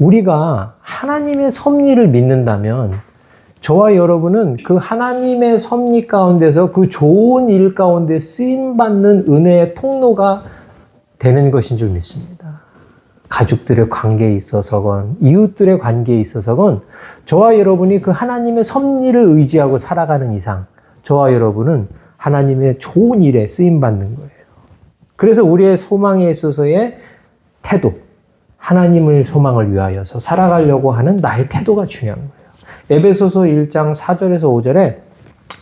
우리가 하나님의 섭리를 믿는다면 저와 여러분은 그 하나님의 섭리 가운데서 그 좋은 일 가운데 쓰임받는 은혜의 통로가 되는 것인 줄 믿습니다. 가족들의 관계에 있어서건 이웃들의 관계에 있어서건 저와 여러분이 그 하나님의 섭리를 의지하고 살아가는 이상 저와 여러분은 하나님의 좋은 일에 쓰임받는 거예요. 그래서 우리의 소망에 있어서의 태도, 하나님을 소망을 위하여서 살아가려고 하는 나의 태도가 중요한 거예요. 에베소서 1장 4절에서 5절에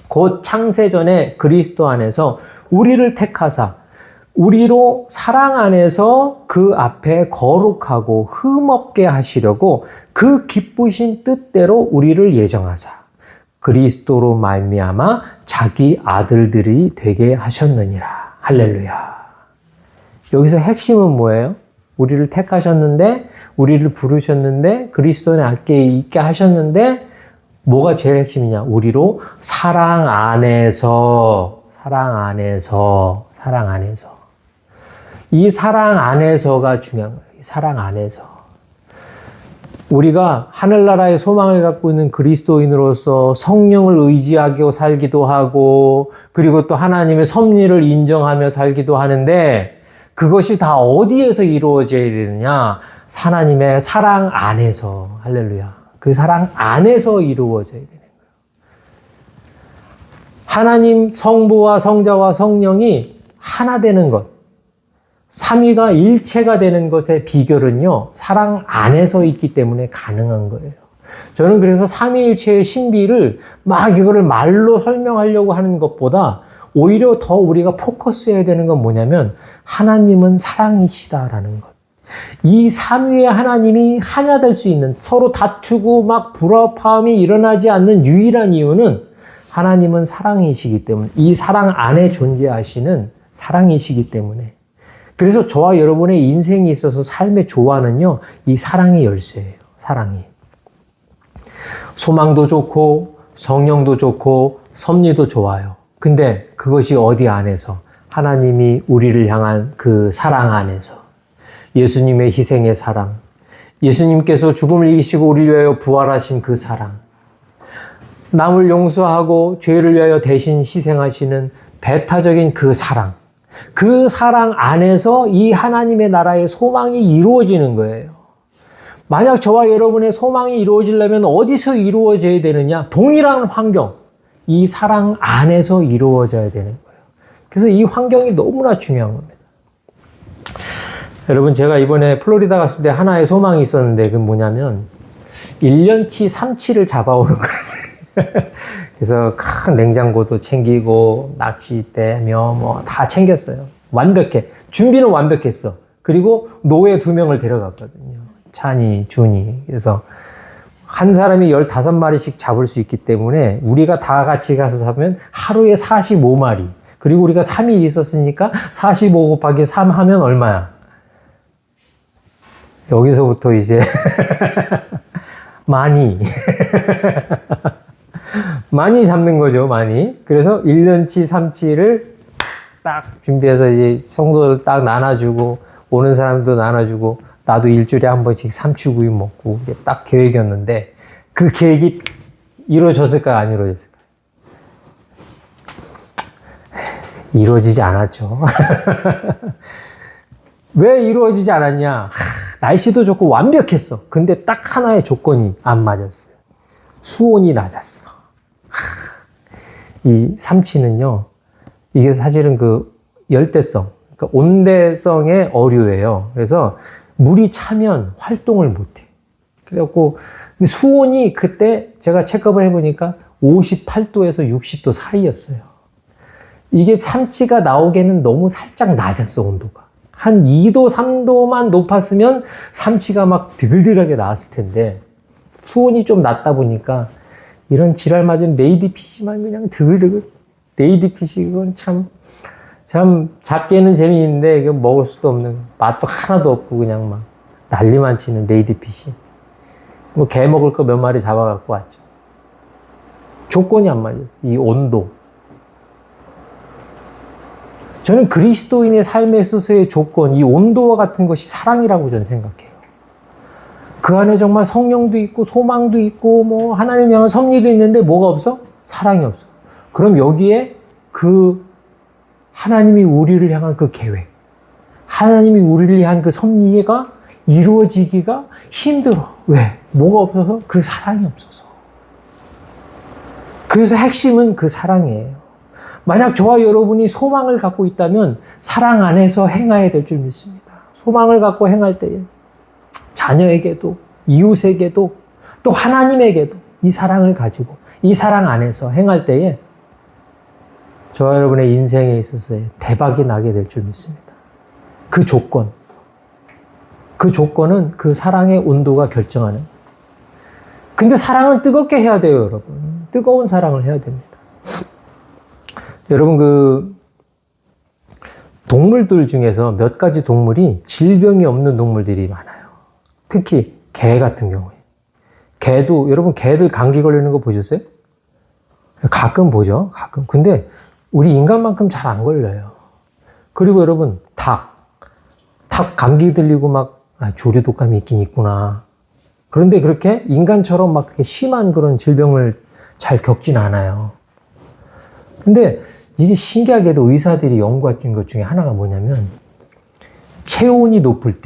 곧 창세전에 그리스도 안에서 우리를 택하사 우리로 사랑 안에서 그 앞에 거룩하고 흠없게 하시려고 그 기쁘신 뜻대로 우리를 예정하사 그리스도로 말미암아 자기 아들들이 되게 하셨느니라. 할렐루야. 여기서 핵심은 뭐예요? 우리를 택하셨는데, 우리를 부르셨는데, 그리스도의 앞에 있게 하셨는데, 뭐가 제일 핵심이냐? 우리로 사랑 안에서. 이 사랑 안에서가 중요한 거예요. 이 사랑 안에서. 우리가 하늘나라의 소망을 갖고 있는 그리스도인으로서 성령을 의지하고 살기도 하고, 그리고 또 하나님의 섭리를 인정하며 살기도 하는데, 그것이 다 어디에서 이루어져야 되느냐? 하나님의 사랑 안에서. 할렐루야. 그 사랑 안에서 이루어져야 되는 거예요. 하나님 성부와 성자와 성령이 하나 되는 것. 삼위가 일체가 되는 것의 비결은요, 사랑 안에서 있기 때문에 가능한 거예요. 저는 그래서 삼위일체의 신비를 막 이거를 말로 설명하려고 하는 것보다 오히려 더 우리가 포커스해야 되는 건 뭐냐면 하나님은 사랑이시다라는 것. 이 삼위의 하나님이 하나 될 수 있는, 서로 다투고 막 불화함이 일어나지 않는 유일한 이유는 하나님은 사랑이시기 때문에, 이 사랑 안에 존재하시는 사랑이시기 때문에. 그래서 저와 여러분의 인생에 있어서 삶의 조화는요, 이 사랑의 열쇠예요. 사랑이. 소망도 좋고 성령도 좋고 섭리도 좋아요. 근데 그것이 어디 안에서? 하나님이 우리를 향한 그 사랑 안에서. 예수님의 희생의 사랑, 예수님께서 죽음을 이기시고 우리를 위하여 부활하신 그 사랑, 남을 용서하고 죄를 위하여 대신 희생하시는 배타적인 그 사랑, 그 사랑 안에서 이 하나님의 나라의 소망이 이루어지는 거예요. 만약 저와 여러분의 소망이 이루어지려면 어디서 이루어져야 되느냐? 동일한 환경, 이 사랑 안에서 이루어져야 되는 거예요. 그래서 이 환경이 너무나 중요한 겁니다. 여러분, 제가 이번에 플로리다 갔을 때 하나의 소망이 있었는데, 그건 뭐냐면 1년치 삼치를 잡아오는 거였어요. 그래서 큰 냉장고도 챙기고 낚싯대, 뭐 다 챙겼어요. 완벽해. 준비는 완벽했어. 그리고 노예 2명을 데려갔거든요. 찬이, 준이. 그래서 한 사람이 15마리씩 잡을 수 있기 때문에 우리가 다 같이 가서 잡으면 하루에 45마리. 그리고 우리가 3일 있었으니까 45 곱하기 3 하면 얼마야? 여기서부터 이제 많이 잡는 거죠. 많이. 그래서 1년치 삼치를 딱 준비해서 이제 성도들 딱 나눠주고 오는 사람도 나눠주고 나도 일주일에 한 번씩 삼치구이 먹고 이게 딱 계획이었는데 그 계획이 이루어졌을까요? 안 이루어졌을까요? 이루어지지 않았죠. 왜 이루어지지 않았냐? 날씨도 좋고 완벽했어. 근데 딱 하나의 조건이 안 맞았어요. 수온이 낮았어. 이 삼치는요, 이게 사실은 그 열대성, 그러니까 온대성의 어류예요. 그래서 물이 차면 활동을 못해. 그래갖고 수온이 그때 제가 체크업을 해보니까 58도에서 60도 사이였어요. 이게 삼치가 나오기에는 너무 살짝 낮았어, 온도가. 한 2도, 3도만 높았으면 삼치가 막 드글드글하게 나왔을 텐데 수온이 좀 낮다 보니까 이런 지랄 맞은 레이디피시만 그냥 드글드글. 레이디피시 이건 참 잡기에는 재미있는데 이거 먹을 수도 없는, 맛도 하나도 없고 그냥 막 난리만 치는 레이디피시. 뭐 개 먹을 거 몇 마리 잡아갖고 왔죠. 조건이 안 맞았어. 이 온도. 저는 그리스도인의 삶에 있어서의 조건, 이 온도와 같은 것이 사랑이라고 저는 생각해요. 그 안에 정말 성령도 있고 소망도 있고 뭐 하나님 향한 섭리도 있는데 뭐가 없어? 사랑이 없어. 그럼 여기에 그 하나님이 우리를 향한 그 계획, 하나님이 우리를 향한 그 섭리가 이루어지기가 힘들어. 왜? 뭐가 없어서? 그 사랑이 없어서. 그래서 핵심은 그 사랑이에요. 만약 저와 여러분이 소망을 갖고 있다면 사랑 안에서 행해야 될 줄 믿습니다. 소망을 갖고 행할 때에 자녀에게도 이웃에게도 또 하나님에게도 이 사랑을 가지고 이 사랑 안에서 행할 때에 저와 여러분의 인생에 있어서의 대박이 나게 될 줄 믿습니다. 그 조건은 그 사랑의 온도가 결정하는. 근데 사랑은 뜨겁게 해야 돼요, 여러분. 뜨거운 사랑을 해야 됩니다. 여러분, 동물들 중에서 몇 가지 동물이 질병이 없는 동물들이 많아요. 특히 개 같은 경우에. 개도, 여러분, 개들 감기 걸리는 거 보셨어요? 가끔 보죠, 가끔. 근데 우리 인간만큼 잘 안 걸려요. 그리고 여러분, 닭 감기 들리고 막, 조류 독감이 있긴 있구나. 그런데 그렇게 인간처럼 막 그렇게 심한 그런 질병을 잘 겪진 않아요. 근데 이게 신기하게도 의사들이 연구한 것 중에 하나가 뭐냐면, 체온이 높을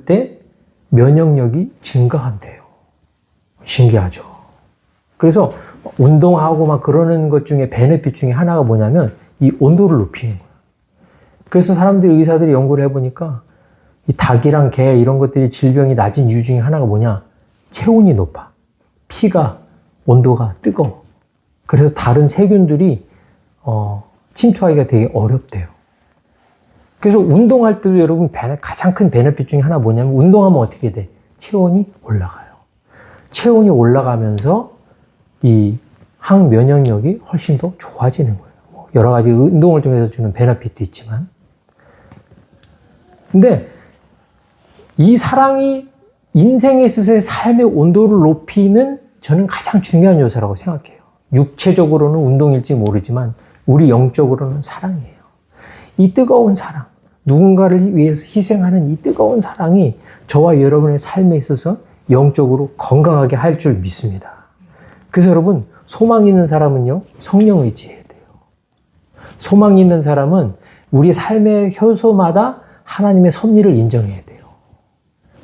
때 면역력이 증가한대요. 신기하죠. 그래서 운동하고 막 그러는 것 중에 베네핏 중에 하나가 뭐냐면 이 온도를 높이는 거예요. 그래서 의사들이 연구를 해보니까 이 닭이랑 개 이런 것들이 질병이 낮은 이유 중에 하나가 뭐냐? 체온이 높아. 피가 온도가 뜨거워. 그래서 다른 세균들이 침투하기가 되게 어렵대요. 그래서 운동할 때도 여러분 가장 큰 베네핏 중에 하나 뭐냐면 운동하면 어떻게 돼? 체온이 올라가요. 체온이 올라가면서 이 항면역력이 훨씬 더 좋아지는 거예요. 여러 가지 운동을 통해서 주는 베네핏도 있지만. 근데 이 사랑이 인생에 있어서의 삶의 온도를 높이는 저는 가장 중요한 요소라고 생각해요. 육체적으로는 운동일지 모르지만 우리 영적으로는 사랑이에요. 이 뜨거운 사랑, 누군가를 위해서 희생하는 이 뜨거운 사랑이 저와 여러분의 삶에 있어서 영적으로 건강하게 할 줄 믿습니다. 그래서 여러분, 소망 있는 사람은요, 성령 의지해야 돼요. 소망 있는 사람은 우리 삶의 효소마다 하나님의 섭리를 인정해야 돼요.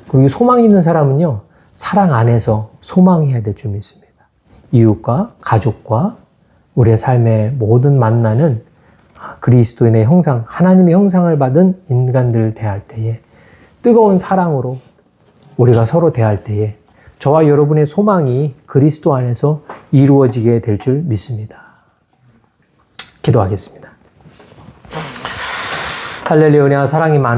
그리고 소망 있는 사람은요, 사랑 안에서 소망해야 될 줄 믿습니다. 이웃과 가족과 우리의 삶의 모든 만나는 그리스도인의 형상, 하나님의 형상을 받은 인간들을 대할 때에 뜨거운 사랑으로 우리가 서로 대할 때에 저와 여러분의 소망이 그리스도 안에서 이루어지게 될 줄 믿습니다. 기도하겠습니다. 할렐루야, 은혜와 사랑이 많은